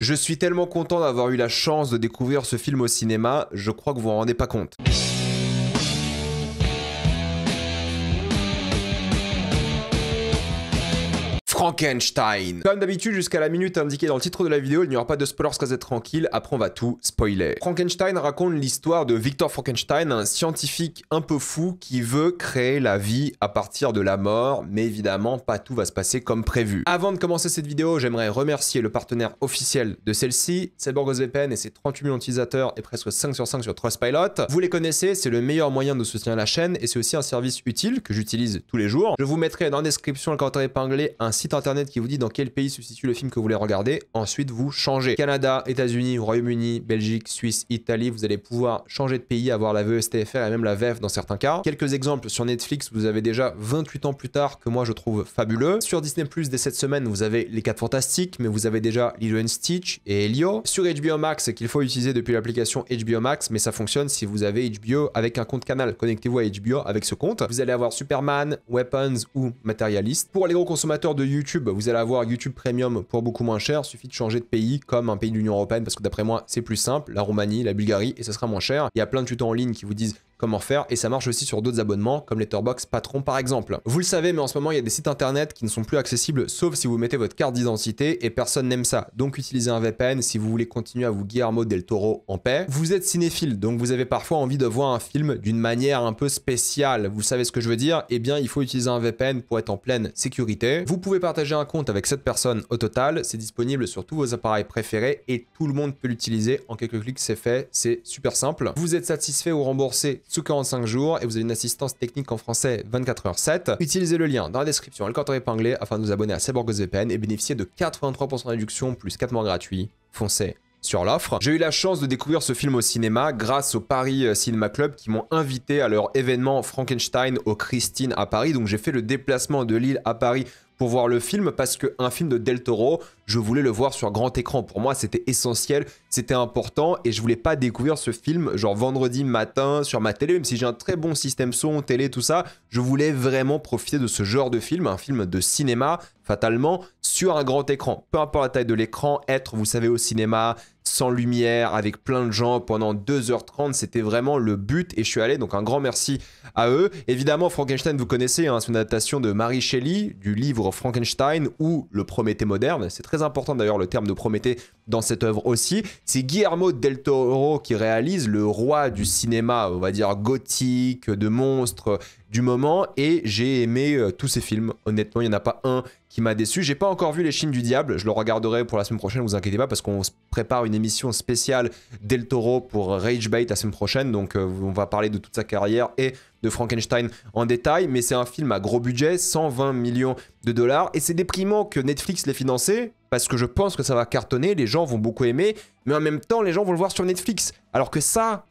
Je suis tellement content d'avoir eu la chance de découvrir ce film au cinéma, je crois que vous vous en rendez pas compte. Frankenstein. Comme d'habitude, jusqu'à la minute indiquée dans le titre de la vidéo, il n'y aura pas de spoilers, qu'à être tranquille, après on va tout spoiler. Frankenstein raconte l'histoire de Victor Frankenstein, un scientifique un peu fou qui veut créer la vie à partir de la mort, mais évidemment, pas tout va se passer comme prévu. Avant de commencer cette vidéo, j'aimerais remercier le partenaire officiel de celle-ci, c'est CyberGhostVPN et ses 38 millions d'utilisateurs et presque 5 sur 5 sur Trustpilot. Vous les connaissez, c'est le meilleur moyen de soutenir la chaîne et c'est aussi un service utile que j'utilise tous les jours. Je vous mettrai dans la description, le commentaire épinglé, un site internet qui vous dit dans quel pays se situe le film que vous voulez regarder. Ensuite, vous changez. Canada, États-Unis, Royaume-Uni, Belgique, Suisse, Italie, vous allez pouvoir changer de pays, avoir la VESTFR et même la VEF dans certains cas. Quelques exemples sur Netflix, vous avez déjà 28 ans plus tard que moi je trouve fabuleux. Sur Disney+, dès cette semaine, vous avez Les 4 Fantastiques, mais vous avez déjà Lilo and Stitch et Elio. Sur HBO Max, qu'il faut utiliser depuis l'application HBO Max, mais ça fonctionne si vous avez HBO avec un compte Canal. Connectez-vous à HBO avec ce compte. Vous allez avoir Superman, Weapons ou Materialist. Pour les gros consommateurs de YouTube, vous allez avoir YouTube Premium pour beaucoup moins cher. Il suffit de changer de pays comme un pays de l'Union Européenne parce que d'après moi, c'est plus simple. La Roumanie, la Bulgarie et ça sera moins cher. Il y a plein de tutos en ligne qui vous disent comment faire et ça marche aussi sur d'autres abonnements comme Letterboxd Patron par exemple. Vous le savez, mais en ce moment il y a des sites internet qui ne sont plus accessibles sauf si vous mettez votre carte d'identité et personne n'aime ça. Donc utilisez un VPN si vous voulez continuer à vous Guillermo del Toro en paix. Vous êtes cinéphile donc vous avez parfois envie de voir un film d'une manière un peu spéciale. Vous savez ce que je veux dire? Eh bien il faut utiliser un VPN pour être en pleine sécurité. Vous pouvez partager un compte avec 7 personnes au total. C'est disponible sur tous vos appareils préférés et tout le monde peut l'utiliser. En quelques clics c'est fait. C'est super simple. Vous êtes satisfait ou remboursé sous 45 jours et vous avez une assistance technique en français 24h7. Utilisez le lien dans la description et le commentaire épinglé afin de vous abonner à CyberGhostVPN et bénéficier de 83% de réduction plus 4 mois gratuits. Foncez sur l'offre. J'ai eu la chance de découvrir ce film au cinéma grâce au Paris Cinema Club qui m'ont invité à leur événement Frankenstein au Christine à Paris. Donc j'ai fait le déplacement de Lille à Paris pour voir le film parce qu'un film de Del Toro, je voulais le voir sur grand écran. Pour moi, c'était essentiel, c'était important et je voulais pas découvrir ce film genre vendredi matin sur ma télé, même si j'ai un très bon système son, télé, tout ça. Je voulais vraiment profiter de ce genre de film, un film de cinéma, fatalement, sur un grand écran. Peu importe la taille de l'écran, être, vous savez, au cinéma, sans lumière, avec plein de gens pendant 2h30, c'était vraiment le but et je suis allé, donc un grand merci à eux. Évidemment, Frankenstein, vous connaissez, hein, c'est une adaptation de Mary Shelley, du livre Frankenstein ou le Prométhée moderne. C'est très important d'ailleurs le terme de Prométhée dans cette œuvre aussi. C'est Guillermo del Toro qui réalise, le roi du cinéma, on va dire gothique, de monstres du moment et j'ai aimé tous ces films. Honnêtement, il n'y en a pas un qui m'a déçu. J'ai pas encore vu Les Chines du Diable, je le regarderai pour la semaine prochaine, vous inquiétez pas, parce qu'on se prépare une émission spéciale Del Toro pour Rage Bait la semaine prochaine, donc on va parler de toute sa carrière et de Frankenstein en détail, mais c'est un film à gros budget, 120 millions de dollars, et c'est déprimant que Netflix l'ait financé, parce que je pense que ça va cartonner, les gens vont beaucoup aimer, mais en même temps, les gens vont le voir sur Netflix, alors que ça,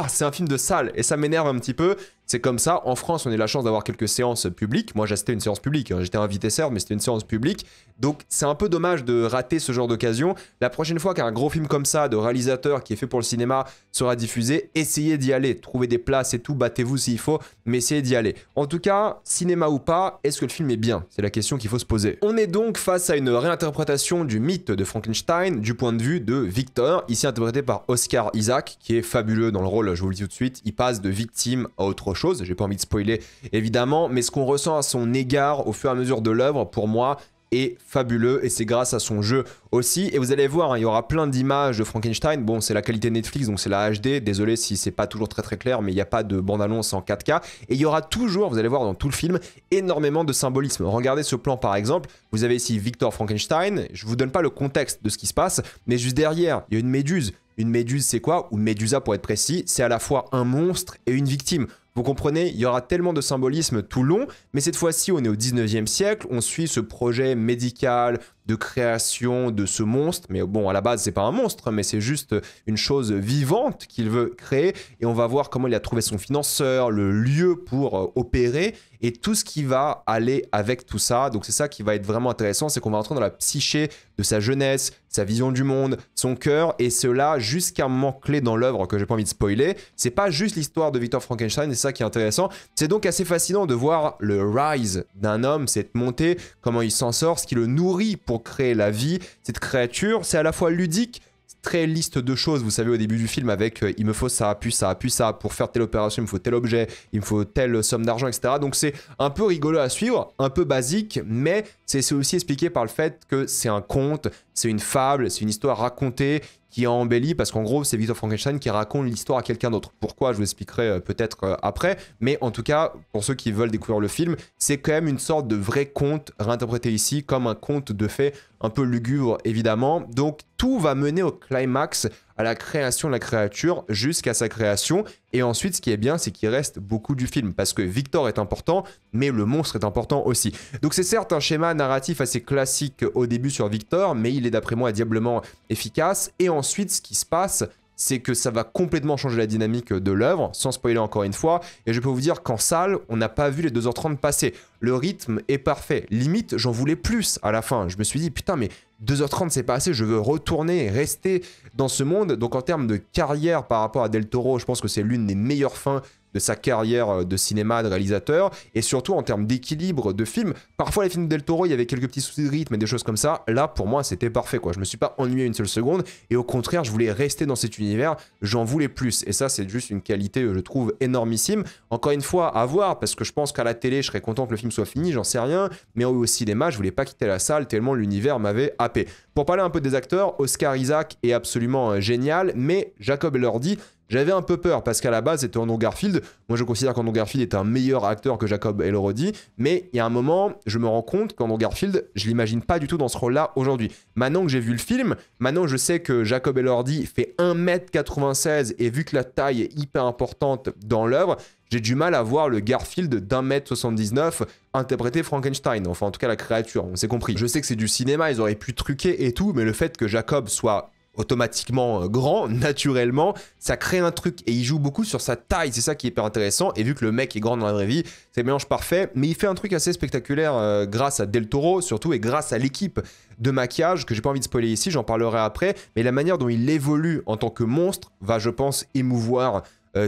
c'est un film de salle, et ça m'énerve un petit peu. C'est comme ça, en France, on a eu la chance d'avoir quelques séances publiques. Moi, j'assistais à une séance publique, hein. J'étais invité certes, mais c'était une séance publique. Donc, c'est un peu dommage de rater ce genre d'occasion. La prochaine fois qu'un gros film comme ça, de réalisateur qui est fait pour le cinéma, sera diffusé, essayez d'y aller. Trouvez des places et tout, battez-vous s'il faut, mais essayez d'y aller. En tout cas, cinéma ou pas, est-ce que le film est bien? C'est la question qu'il faut se poser. On est donc face à une réinterprétation du mythe de Frankenstein du point de vue de Victor, ici interprété par Oscar Isaac, qui est fabuleux dans le rôle, je vous le dis tout de suite. Il passe de victime à autre chose. J'ai pas envie de spoiler évidemment, mais ce qu'on ressent à son égard au fur et à mesure de l'œuvre, pour moi, est fabuleux et c'est grâce à son jeu aussi. Et vous allez voir, hein, il y aura plein d'images de Frankenstein. Bon, c'est la qualité Netflix, donc c'est la HD. Désolé si c'est pas toujours très clair, mais il n'y a pas de bande-annonce en 4K. Et il y aura toujours, vous allez voir dans tout le film, énormément de symbolisme. Regardez ce plan par exemple. Vous avez ici Victor Frankenstein. Je vous donne pas le contexte de ce qui se passe, mais juste derrière, il y a une méduse. Une méduse, c'est quoi? Ou Médusa pour être précis, c'est à la fois un monstre et une victime. Vous comprenez, il y aura tellement de symbolisme tout long, mais cette fois-ci, on est au 19e siècle, on suit ce projet médical de création de ce monstre, mais bon, à la base, c'est pas un monstre, mais c'est juste une chose vivante qu'il veut créer, et on va voir comment il a trouvé son financeur, le lieu pour opérer, et tout ce qui va aller avec tout ça. Donc c'est ça qui va être vraiment intéressant, c'est qu'on va entrer dans la psyché de sa jeunesse, sa vision du monde, son cœur, et cela jusqu'à un moment clé dans l'œuvre que j'ai pas envie de spoiler. C'est pas juste l'histoire de Victor Frankenstein, c'est ça qui est intéressant. C'est donc assez fascinant de voir le rise d'un homme, cette montée, comment il s'en sort, ce qui le nourrit pour pour créer la vie. Cette créature, c'est à la fois ludique, très liste de choses, vous savez au début du film avec il me faut ça, puis ça, puis ça, pour faire telle opération il me faut tel objet, il me faut telle somme d'argent, etc. Donc c'est un peu rigolo à suivre, un peu basique, mais c'est aussi expliqué par le fait que c'est un conte, c'est une fable, c'est une histoire racontée qui est embellie parce qu'en gros c'est Victor Frankenstein qui raconte l'histoire à quelqu'un d'autre. Pourquoi, je vous expliquerai peut-être après, mais en tout cas pour ceux qui veulent découvrir le film, c'est quand même une sorte de vrai conte réinterprété ici comme un conte de fées un peu lugubre évidemment. Donc tout va mener au climax, à la création de la créature jusqu'à sa création. Et ensuite, ce qui est bien, c'est qu'il reste beaucoup du film parce que Victor est important, mais le monstre est important aussi. Donc c'est certes un schéma narratif assez classique au début sur Victor, mais il est d'après moi diablement efficace. Et ensuite, ce qui se passe, c'est que ça va complètement changer la dynamique de l'œuvre, sans spoiler encore une fois. Et je peux vous dire qu'en salle, on n'a pas vu les 2h30 passer. Le rythme est parfait. Limite, j'en voulais plus à la fin. Je me suis dit, putain, mais 2h30 c'est pas assez, je veux retourner, rester dans ce monde. Donc en termes de carrière par rapport à Del Toro, je pense que c'est l'une des meilleures fins de sa carrière de cinéma, de réalisateur, et surtout en termes d'équilibre de film. Parfois les films de Del Toro, il y avait quelques petits soucis de rythme et des choses comme ça. Là, pour moi, c'était parfait, quoi. Je me suis pas ennuyé une seule seconde, et au contraire, je voulais rester dans cet univers, j'en voulais plus. Et ça, c'est juste une qualité, je trouve, énormissime. Encore une fois, à voir, parce que je pense qu'à la télé, je serais content que le film soit fini, j'en sais rien, mais au cinéma, je voulais pas quitter la salle tellement l'univers m'avait happé. Pour parler un peu des acteurs, Oscar Isaac est absolument génial, mais Jacob Elordi, j'avais un peu peur parce qu'à la base c'était Andrew Garfield. Moi je considère qu'Andrew Garfield est un meilleur acteur que Jacob Elordi, mais il y a un moment, je me rends compte qu'Andrew Garfield, je l'imagine pas du tout dans ce rôle-là aujourd'hui. Maintenant que j'ai vu le film, maintenant je sais que Jacob Elordi fait 1m96 et vu que la taille est hyper importante dans l'œuvre, j'ai du mal à voir le Garfield d'1m79 interpréter Frankenstein, enfin en tout cas la créature, on s'est compris. Je sais que c'est du cinéma, ils auraient pu truquer et tout, mais le fait que Jacob soit automatiquement grand, naturellement, ça crée un truc et il joue beaucoup sur sa taille, c'est ça qui est hyper intéressant. Et vu que le mec est grand dans la vraie vie, c'est le mélange parfait, mais il fait un truc assez spectaculaire grâce à Del Toro surtout et grâce à l'équipe de maquillage que j'ai pas envie de spoiler ici, j'en parlerai après, mais la manière dont il évolue en tant que monstre va, je pense, émouvoir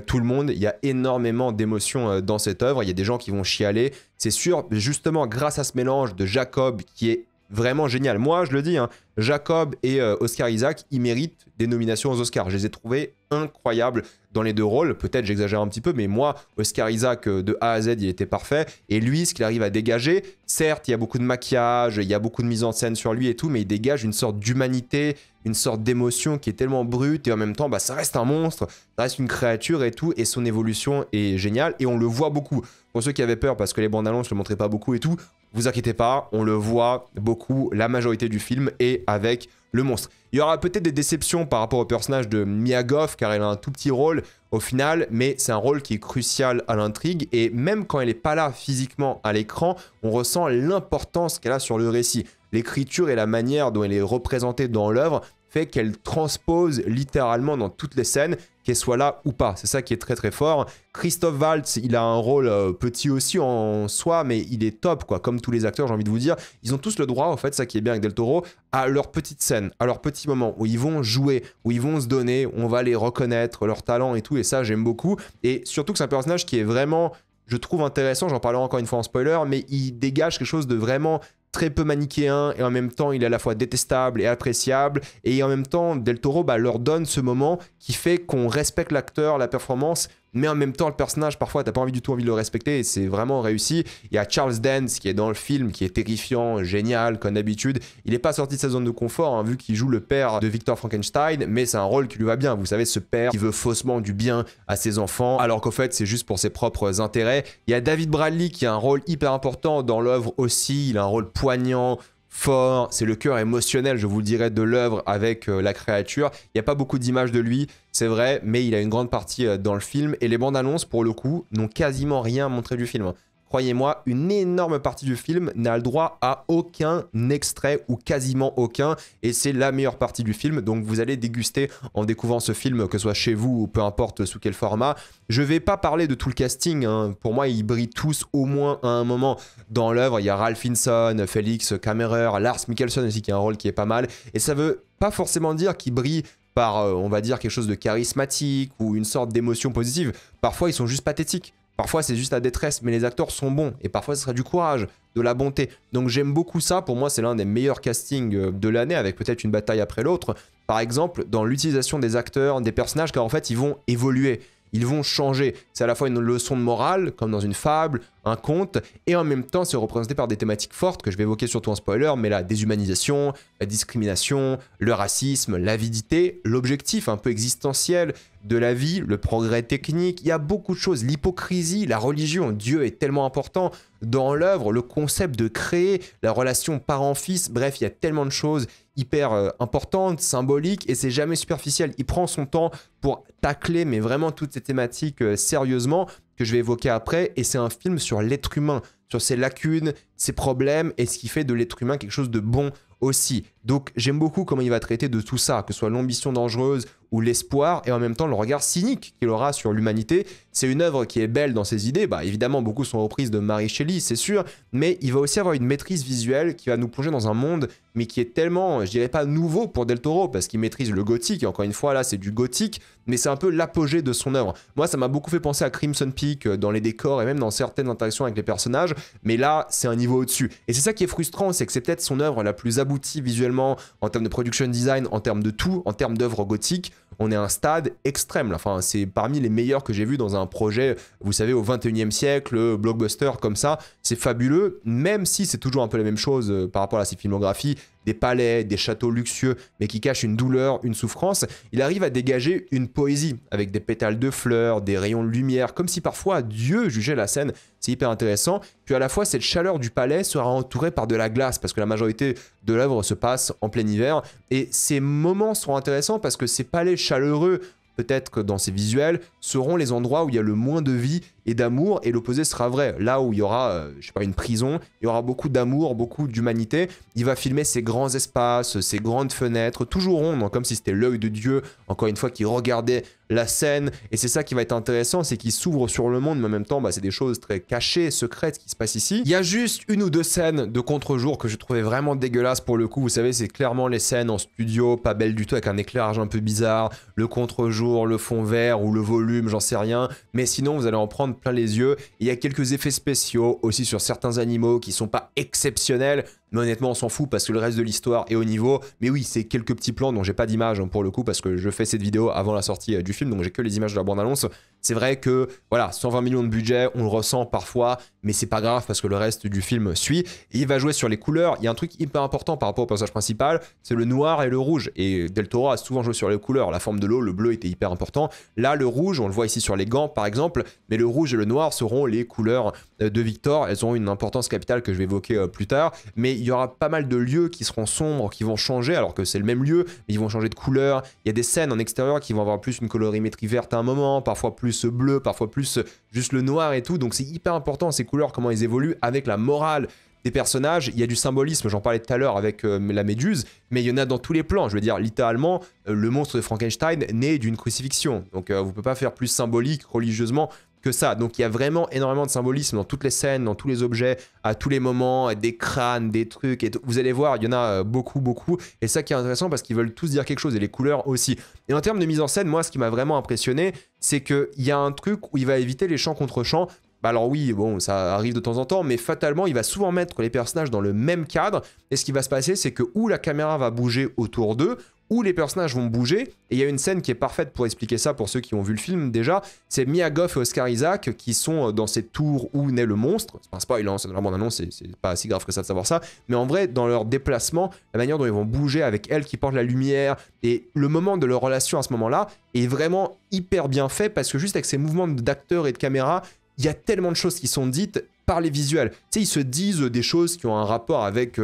tout le monde. Il y a énormément d'émotions dans cette œuvre, il y a des gens qui vont chialer, c'est sûr, justement grâce à ce mélange de Jacob qui est vraiment génial. Moi, je le dis, hein, Jacob et Oscar Isaac, ils méritent des nominations aux Oscars. Je les ai trouvés incroyables dans les deux rôles. Peut-être j'exagère un petit peu, mais moi, Oscar Isaac, de A à Z, il était parfait. Et lui, ce qu'il arrive à dégager, certes, il y a beaucoup de maquillage, il y a beaucoup de mise en scène sur lui et tout, mais il dégage une sorte d'humanité, une sorte d'émotion qui est tellement brute et en même temps, bah, ça reste un monstre, ça reste une créature et tout, et son évolution est géniale et on le voit beaucoup. Pour ceux qui avaient peur parce que les bandes annonces ne le montraient pas beaucoup et tout, vous inquiétez pas, on le voit beaucoup, la majorité du film est avec le monstre. Il y aura peut-être des déceptions par rapport au personnage de Mia Goth, car elle a un tout petit rôle au final, mais c'est un rôle qui est crucial à l'intrigue, et même quand elle n'est pas là physiquement à l'écran, on ressent l'importance qu'elle a sur le récit. L'écriture et la manière dont elle est représentée dans l'œuvre fait qu'elle transpose littéralement dans toutes les scènes, qu'elle soit là ou pas. C'est ça qui est très très fort. Christophe Waltz, il a un rôle petit aussi en soi, mais il est top, quoi. Comme tous les acteurs, j'ai envie de vous dire. Ils ont tous le droit, en fait, ça qui est bien avec Del Toro, à leur petite scène, à leur petit moment, où ils vont jouer, où ils vont se donner, où on va les reconnaître, leur talent et tout, et ça, j'aime beaucoup. Et surtout que c'est un personnage qui est vraiment, je trouve intéressant, j'en parlerai encore une fois en spoiler, mais il dégage quelque chose de vraiment très peu manichéen, et en même temps il est à la fois détestable et appréciable, et en même temps Del Toro leur donne ce moment qui fait qu'on respecte l'acteur, la performance, mais en même temps le personnage parfois t'as pas envie du tout envie de le respecter, et c'est vraiment réussi. Il y a Charles Dance qui est dans le film, qui est terrifiant, génial comme d'habitude. Il est pas sorti de sa zone de confort, hein, vu qu'il joue le père de Victor Frankenstein, mais c'est un rôle qui lui va bien. Vous savez, ce père qui veut faussement du bien à ses enfants, alors qu'au fait c'est juste pour ses propres intérêts. Il y a David Bradley qui a un rôle hyper important dans l'œuvre aussi, il a un rôle poignant, fort, c'est le cœur émotionnel, je vous le dirais, de l'œuvre avec la créature. Il n'y a pas beaucoup d'images de lui, c'est vrai, mais il a une grande partie dans le film, et les bandes annonces, pour le coup, n'ont quasiment rien montré du film. Croyez-moi, une énorme partie du film n'a le droit à aucun extrait ou quasiment aucun, et c'est la meilleure partie du film, donc vous allez déguster en découvrant ce film, que ce soit chez vous ou peu importe sous quel format. Je vais pas parler de tout le casting, hein. Pour moi ils brillent tous au moins à un moment dans l'œuvre. Il y a Ralph Fiennes, Felix Kammerer, Lars Mikkelsen aussi qui a un rôle qui est pas mal, et ça veut pas forcément dire qu'ils brillent par, on va dire, quelque chose de charismatique ou une sorte d'émotion positive. Parfois ils sont juste pathétiques. Parfois, c'est juste la détresse, mais les acteurs sont bons. Et parfois, ce sera du courage, de la bonté. Donc, j'aime beaucoup ça. Pour moi, c'est l'un des meilleurs castings de l'année, avec peut-être une bataille après l'autre. Par exemple, dans l'utilisation des acteurs, des personnages, car en fait, ils vont évoluer. Ils vont changer. C'est à la fois une leçon de morale, comme dans une fable, un conte, et en même temps, c'est représenté par des thématiques fortes que je vais évoquer surtout en spoiler, mais la déshumanisation, la discrimination, le racisme, l'avidité, l'objectif un peu existentiel de la vie, le progrès technique. Il y a beaucoup de choses. L'hypocrisie, la religion, Dieu est tellement important dans l'œuvre, le concept de créer, la relation parent-fils, bref, il y a tellement de choses hyper importantes, symboliques, et c'est jamais superficiel. Il prend son temps pour tacler, mais vraiment toutes ces thématiques sérieusement, que je vais évoquer après, et c'est un film sur l'être humain, sur ses lacunes, ses problèmes, et ce qui fait de l'être humain quelque chose de bon aussi. Donc j'aime beaucoup comment il va traiter de tout ça, que ce soit l'ambition dangereuse ou l'espoir, et en même temps le regard cynique qu'il aura sur l'humanité. C'est une œuvre qui est belle dans ses idées, bah évidemment beaucoup sont reprises de Mary Shelley, c'est sûr, mais il va aussi avoir une maîtrise visuelle qui va nous plonger dans un monde, mais qui est tellement, je dirais pas nouveau pour Del Toro, parce qu'il maîtrise le gothique, et encore une fois là c'est du gothique, mais c'est un peu l'apogée de son œuvre. Moi ça m'a beaucoup fait penser à Crimson Peak dans les décors et même dans certaines interactions avec les personnages, mais là c'est un niveau au-dessus. Et c'est ça qui est frustrant, c'est que c'est peut-être son œuvre la plus aboutie visuellement, en termes de production design, en termes de tout, en termes d'œuvre gothique. On est à un stade extrême, là. Enfin, c'est parmi les meilleurs que j'ai vu dans un projet, vous savez, au 21e siècle, blockbuster comme ça. C'est fabuleux, même si c'est toujours un peu la même chose par rapport à ses filmographies, des palais, des châteaux luxueux, mais qui cachent une douleur, une souffrance. Il arrive à dégager une poésie, avec des pétales de fleurs, des rayons de lumière, comme si parfois Dieu jugeait la scène. C'est hyper intéressant. Puis à la fois, cette chaleur du palais sera entourée par de la glace, parce que la majorité de l'œuvre se passe en plein hiver. Et ces moments sont intéressants parce que ces palais chaleureux, peut-être que dans ces visuels, seront les endroits où il y a le moins de vie et d'amour, et l'opposé sera vrai. Là où il y aura, je sais pas, une prison, il y aura beaucoup d'amour, beaucoup d'humanité. Il va filmer ces grands espaces, ces grandes fenêtres, toujours rondes, comme si c'était l'œil de Dieu, encore une fois, qui regardait la scène. Et c'est ça qui va être intéressant, c'est qu'il s'ouvre sur le monde, mais en même temps, bah, c'est des choses très cachées, secrètes qui se passent ici. Il y a juste une ou deux scènes de contre-jour que je trouvais vraiment dégueulasses pour le coup. Vous savez, c'est clairement les scènes en studio, pas belles du tout, avec un éclairage un peu bizarre, le contre-jour, le fond vert ou le volume, j'en sais rien. Mais sinon, vous allez en prendre plein les yeux. Il y a quelques effets spéciaux aussi sur certains animaux qui sont pas exceptionnels, mais honnêtement on s'en fout parce que le reste de l'histoire est au niveau. Mais oui, c'est quelques petits plans dont j'ai pas d'image pour le coup, parce que je fais cette vidéo avant la sortie du film, donc j'ai que les images de la bande-annonce. C'est vrai que voilà, 120 millions de budget, on le ressent parfois, mais c'est pas grave parce que le reste du film suit. Et il va jouer sur les couleurs. Il y a un truc hyper important par rapport au personnage principal, c'est le noir et le rouge. Et Del Toro a souvent joué sur les couleurs. La forme de l'eau, le bleu était hyper important. Là, le rouge, on le voit ici sur les gants par exemple, mais le rouge et le noir seront les couleurs de Victor. Elles auront une importance capitale que je vais évoquer plus tard. Mais il y aura pas mal de lieux qui seront sombres, qui vont changer, alors que c'est le même lieu, mais ils vont changer de couleur. Il y a des scènes en extérieur qui vont avoir plus une colorimétrie verte à un moment, parfois plus bleu, parfois plus juste le noir et tout. Donc c'est hyper important ces couleurs, comment ils évoluent avec la morale des personnages. Il y a du symbolisme, j'en parlais tout à l'heure avec la méduse, mais il y en a dans tous les plans. Je veux dire, littéralement, le monstre de Frankenstein naît d'une crucifixion. Donc vous ne pouvez pas faire plus symbolique religieusement que ça. Donc il y a vraiment énormément de symbolisme dans toutes les scènes, dans tous les objets, à tous les moments, des crânes, des trucs, et vous allez voir, il y en a beaucoup, beaucoup, et ça qui est intéressant parce qu'ils veulent tous dire quelque chose, et les couleurs aussi. Et en termes de mise en scène, moi ce qui m'a vraiment impressionné, c'est qu'il y a un truc où il va éviter les champs contre champs. Bah alors oui, bon, ça arrive de temps en temps, mais fatalement, il va souvent mettre les personnages dans le même cadre, et ce qui va se passer, c'est que où la caméra va bouger autour d'eux, où les personnages vont bouger, et il y a une scène qui est parfaite pour expliquer ça pour ceux qui ont vu le film déjà, c'est Mia Goth et Oscar Isaac qui sont dans cette tour où naît le monstre. C'est pas un spoil, hein, c'est dans la bande-annonce, c'est pas si grave que ça de savoir ça, mais en vrai, dans leur déplacement, la manière dont ils vont bouger avec elle qui porte la lumière, et le moment de leur relation à ce moment-là est vraiment hyper bien fait, parce que juste avec ces mouvements d'acteurs et de caméra, il y a tellement de choses qui sont dites par les visuels. Tu sais, ils se disent des choses qui ont un rapport avec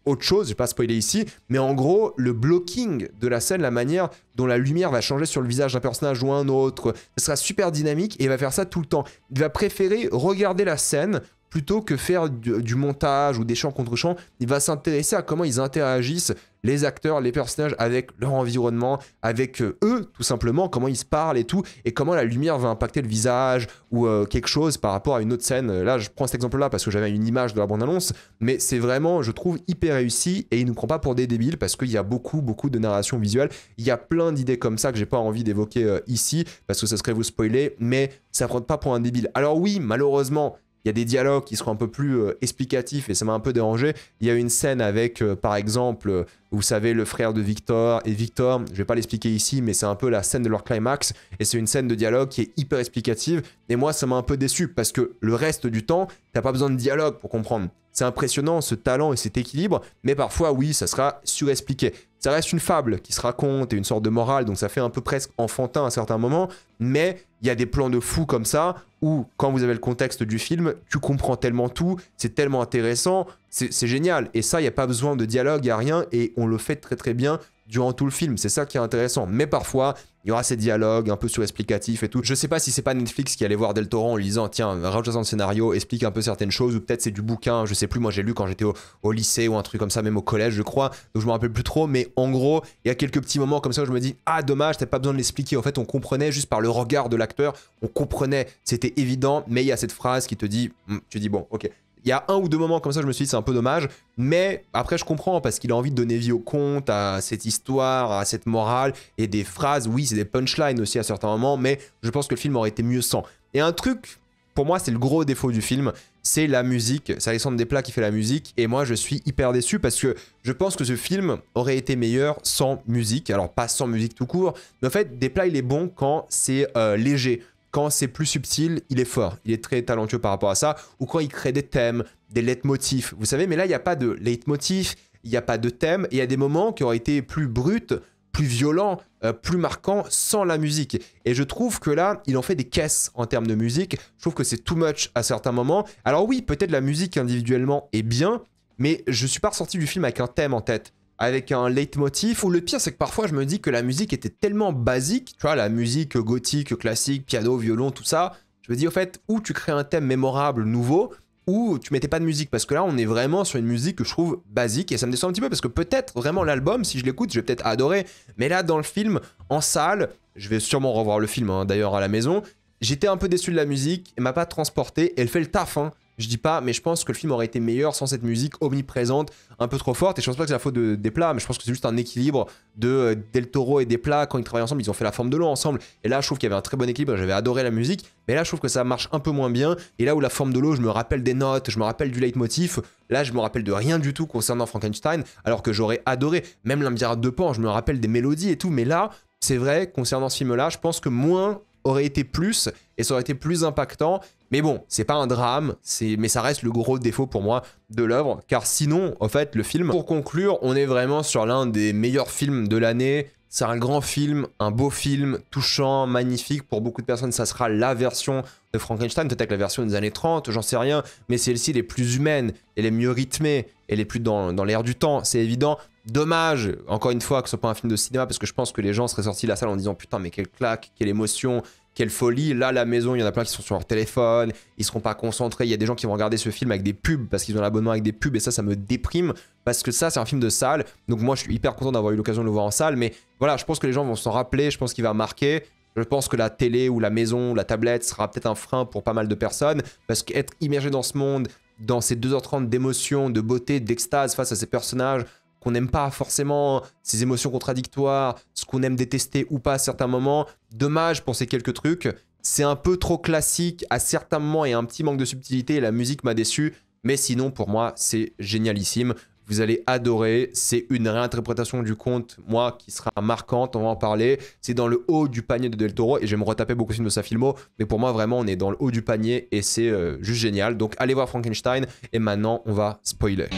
autre chose, je vais pas spoiler ici, mais en gros, le blocking de la scène, la manière dont la lumière va changer sur le visage d'un personnage ou un autre, ce sera super dynamique et il va faire ça tout le temps. Il va préférer regarder la scène plutôt que faire du montage ou des champs contre champs. Il va s'intéresser à comment ils interagissent les acteurs, les personnages avec leur environnement, avec eux tout simplement, comment ils se parlent et tout, et comment la lumière va impacter le visage ou quelque chose par rapport à une autre scène. Là, je prends cet exemple-là parce que j'avais une image de la bande-annonce, mais c'est vraiment, je trouve, hyper réussi et il ne nous prend pas pour des débiles parce qu'il y a beaucoup de narration visuelle. Il y a plein d'idées comme ça que j'ai pas envie d'évoquer ici parce que ça serait vous spoiler, mais ça prend pas pour un débile. Alors oui, malheureusement, il y a des dialogues qui seront un peu plus explicatifs et ça m'a un peu dérangé. Il y a une scène avec, par exemple, vous savez, le frère de Victor et Victor, je vais pas l'expliquer ici, mais c'est un peu la scène de leur climax et c'est une scène de dialogue qui est hyper explicative et moi ça m'a un peu déçu parce que le reste du temps, t'as pas besoin de dialogue pour comprendre. C'est impressionnant ce talent et cet équilibre, mais parfois oui, ça sera surexpliqué. Ça reste une fable qui se raconte et une sorte de morale, donc ça fait un peu presque enfantin à certains moments, mais il y a des plans de fou comme ça, où quand vous avez le contexte du film, tu comprends tellement tout, c'est tellement intéressant, c'est génial. Et ça, il n'y a pas besoin de dialogue, il n'y a rien, et on le fait très très bien durant tout le film, c'est ça qui est intéressant. Mais parfois, il y aura ces dialogues un peu surexplicatifs et tout. Je sais pas si c'est pas Netflix qui allait voir Del Toro en lui disant tiens, rajoute ça dans le scénario, explique un peu certaines choses, ou peut-être c'est du bouquin, je sais plus, moi j'ai lu quand j'étais au lycée ou un truc comme ça, même au collège je crois, donc je me rappelle plus trop, mais en gros, il y a quelques petits moments comme ça où je me dis ah dommage, t'as pas besoin de l'expliquer, en fait on comprenait juste par le regard de l'acteur, on comprenait, c'était évident, mais il y a cette phrase qui te dit, tu dis bon ok. Il y a un ou deux moments comme ça, je me suis dit c'est un peu dommage, mais après je comprends parce qu'il a envie de donner vie au conte, à cette histoire, à cette morale, et des phrases, oui c'est des punchlines aussi à certains moments, mais je pense que le film aurait été mieux sans. Et un truc, pour moi c'est le gros défaut du film, c'est la musique, c'est Alexandre Desplat qui fait la musique, et moi je suis hyper déçu parce que je pense que ce film aurait été meilleur sans musique, alors pas sans musique tout court, mais en fait Desplat il est bon quand c'est léger. Quand c'est plus subtil, il est fort. Il est très talentueux par rapport à ça. Ou quand il crée des thèmes, des leitmotifs. Vous savez, mais là, il n'y a pas de leitmotiv, il n'y a pas de thème. Et il y a des moments qui auraient été plus bruts, plus violents, plus marquants sans la musique. Et je trouve que là, il en fait des caisses en termes de musique. Je trouve que c'est too much à certains moments. Alors oui, peut-être la musique individuellement est bien, mais je ne suis pas ressorti du film avec un thème en tête, avec un leitmotiv, ou le pire c'est que parfois je me dis que la musique était tellement basique, tu vois, la musique gothique, classique, piano, violon, tout ça, je me dis au fait, ou tu crées un thème mémorable, nouveau, ou tu mettais pas de musique, parce que là on est vraiment sur une musique que je trouve basique, et ça me déçoit un petit peu, parce que peut-être vraiment l'album, si je l'écoute, je vais peut-être adorer, mais là dans le film, en salle, je vais sûrement revoir le film hein, d'ailleurs à la maison, j'étais un peu déçu de la musique, elle m'a pas transporté, elle fait le taf hein. Je dis pas, mais je pense que le film aurait été meilleur sans cette musique omniprésente, un peu trop forte. Et je pense pas que c'est la faute de Desplat, mais je pense que c'est juste un équilibre de Del Toro et Desplat. Quand ils travaillent ensemble, ils ont fait La Forme de l'eau ensemble. Et là, je trouve qu'il y avait un très bon équilibre. J'avais adoré la musique. Mais là, je trouve que ça marche un peu moins bien. Et là où La Forme de l'eau, je me rappelle des notes, je me rappelle du leitmotiv. Là, je me rappelle de rien du tout concernant Frankenstein, alors que j'aurais adoré. Même L'Imbirade de Pan, je me rappelle des mélodies et tout. Mais là, c'est vrai, concernant ce film-là, je pense que moins aurait été plus et ça aurait été plus impactant. Mais bon, c'est pas un drame, mais ça reste le gros défaut pour moi de l'œuvre, car sinon, en fait, le film, pour conclure, on est vraiment sur l'un des meilleurs films de l'année. C'est un grand film, un beau film, touchant, magnifique. Pour beaucoup de personnes, ça sera la version de Frankenstein, peut-être la version des années 30, j'en sais rien, mais celle-ci, elle est plus humaine, elle est mieux rythmée, elle est plus dans l'air du temps, c'est évident. Dommage, encore une fois, que ce soit pas un film de cinéma, parce que je pense que les gens seraient sortis de la salle en disant putain, mais quelle claque, quelle émotion, quelle folie. Là, à la maison, il y en a plein qui sont sur leur téléphone, ils seront pas concentrés. Il y a des gens qui vont regarder ce film avec des pubs parce qu'ils ont l'abonnement avec des pubs, et ça me déprime parce que ça, c'est un film de salle. Donc, moi, je suis hyper content d'avoir eu l'occasion de le voir en salle, mais voilà, je pense que les gens vont s'en rappeler, je pense qu'il va marquer. Je pense que la télé ou la maison ou la tablette sera peut-être un frein pour pas mal de personnes parce qu'être immergé dans ce monde, dans ces 2h30 d'émotion, de beauté, d'extase face à ces personnages qu'on n'aime pas forcément, ces émotions contradictoires, ce qu'on aime détester ou pas à certains moments, dommage pour ces quelques trucs. C'est un peu trop classique à certains moments et un petit manque de subtilité et la musique m'a déçu, mais sinon pour moi c'est génialissime. Vous allez adorer, c'est une réinterprétation du conte, moi, qui sera marquante, on va en parler. C'est dans le haut du panier de Del Toro, et je vais me retaper beaucoup de films de sa filmo, mais pour moi, vraiment, on est dans le haut du panier, et c'est juste génial. Donc, allez voir Frankenstein, et maintenant, on va spoiler.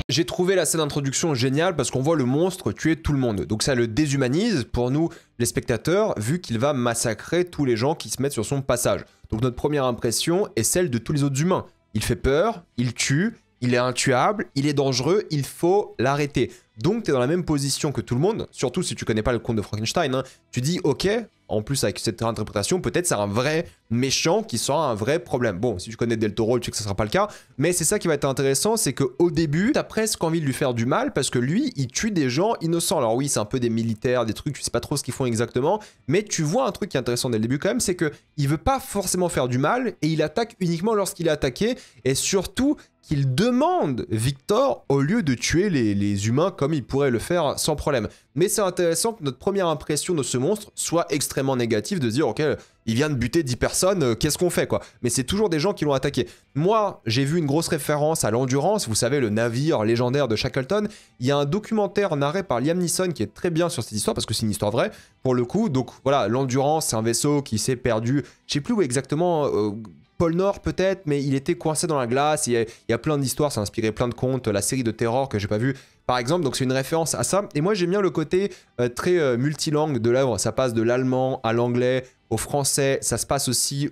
J'ai trouvé la scène d'introduction géniale parce qu'on voit le monstre tuer tout le monde. Donc ça le déshumanise pour nous, les spectateurs, vu qu'il va massacrer tous les gens qui se mettent sur son passage. Donc notre première impression est celle de tous les autres humains. Il fait peur, il tue, il est intuable, il est dangereux, il faut l'arrêter. Donc tu es dans la même position que tout le monde, surtout si tu connais pas le conte de Frankenstein, hein. Tu dis ok, en plus avec cette interprétation, peut-être c'est un vrai méchant qui sera un vrai problème. Bon, si tu connais Del Toro, tu sais que ce sera pas le cas, mais c'est ça qui va être intéressant, c'est qu'au début, tu as presque envie de lui faire du mal parce que lui, il tue des gens innocents. Alors oui, c'est un peu des militaires, des trucs, tu sais pas trop ce qu'ils font exactement, mais tu vois un truc qui est intéressant dès le début quand même, c'est qu'il veut pas forcément faire du mal et il attaque uniquement lorsqu'il est attaqué et surtout qu'il demande Victor au lieu de tuer les humains comme il pourrait le faire sans problème. Mais c'est intéressant que notre première impression de ce monstre soit extrêmement négative, de se dire ok, il vient de buter 10 personnes, qu'est-ce qu'on fait quoi? Mais c'est toujours des gens qui l'ont attaqué. Moi, j'ai vu une grosse référence à l'Endurance, vous savez, le navire légendaire de Shackleton. Il y a un documentaire narré par Liam Neeson qui est très bien sur cette histoire, parce que c'est une histoire vraie, pour le coup. Donc voilà, l'Endurance, c'est un vaisseau qui s'est perdu, je sais plus où exactement... Pôle Nord peut-être, mais il était coincé dans la glace, il y a plein d'histoires, ça a inspiré plein de contes, la série de Terror que j'ai pas vu par exemple, donc c'est une référence à ça, et moi j'aime bien le côté très multilangue de l'œuvre, ça passe de l'allemand à l'anglais, au français, ça se passe aussi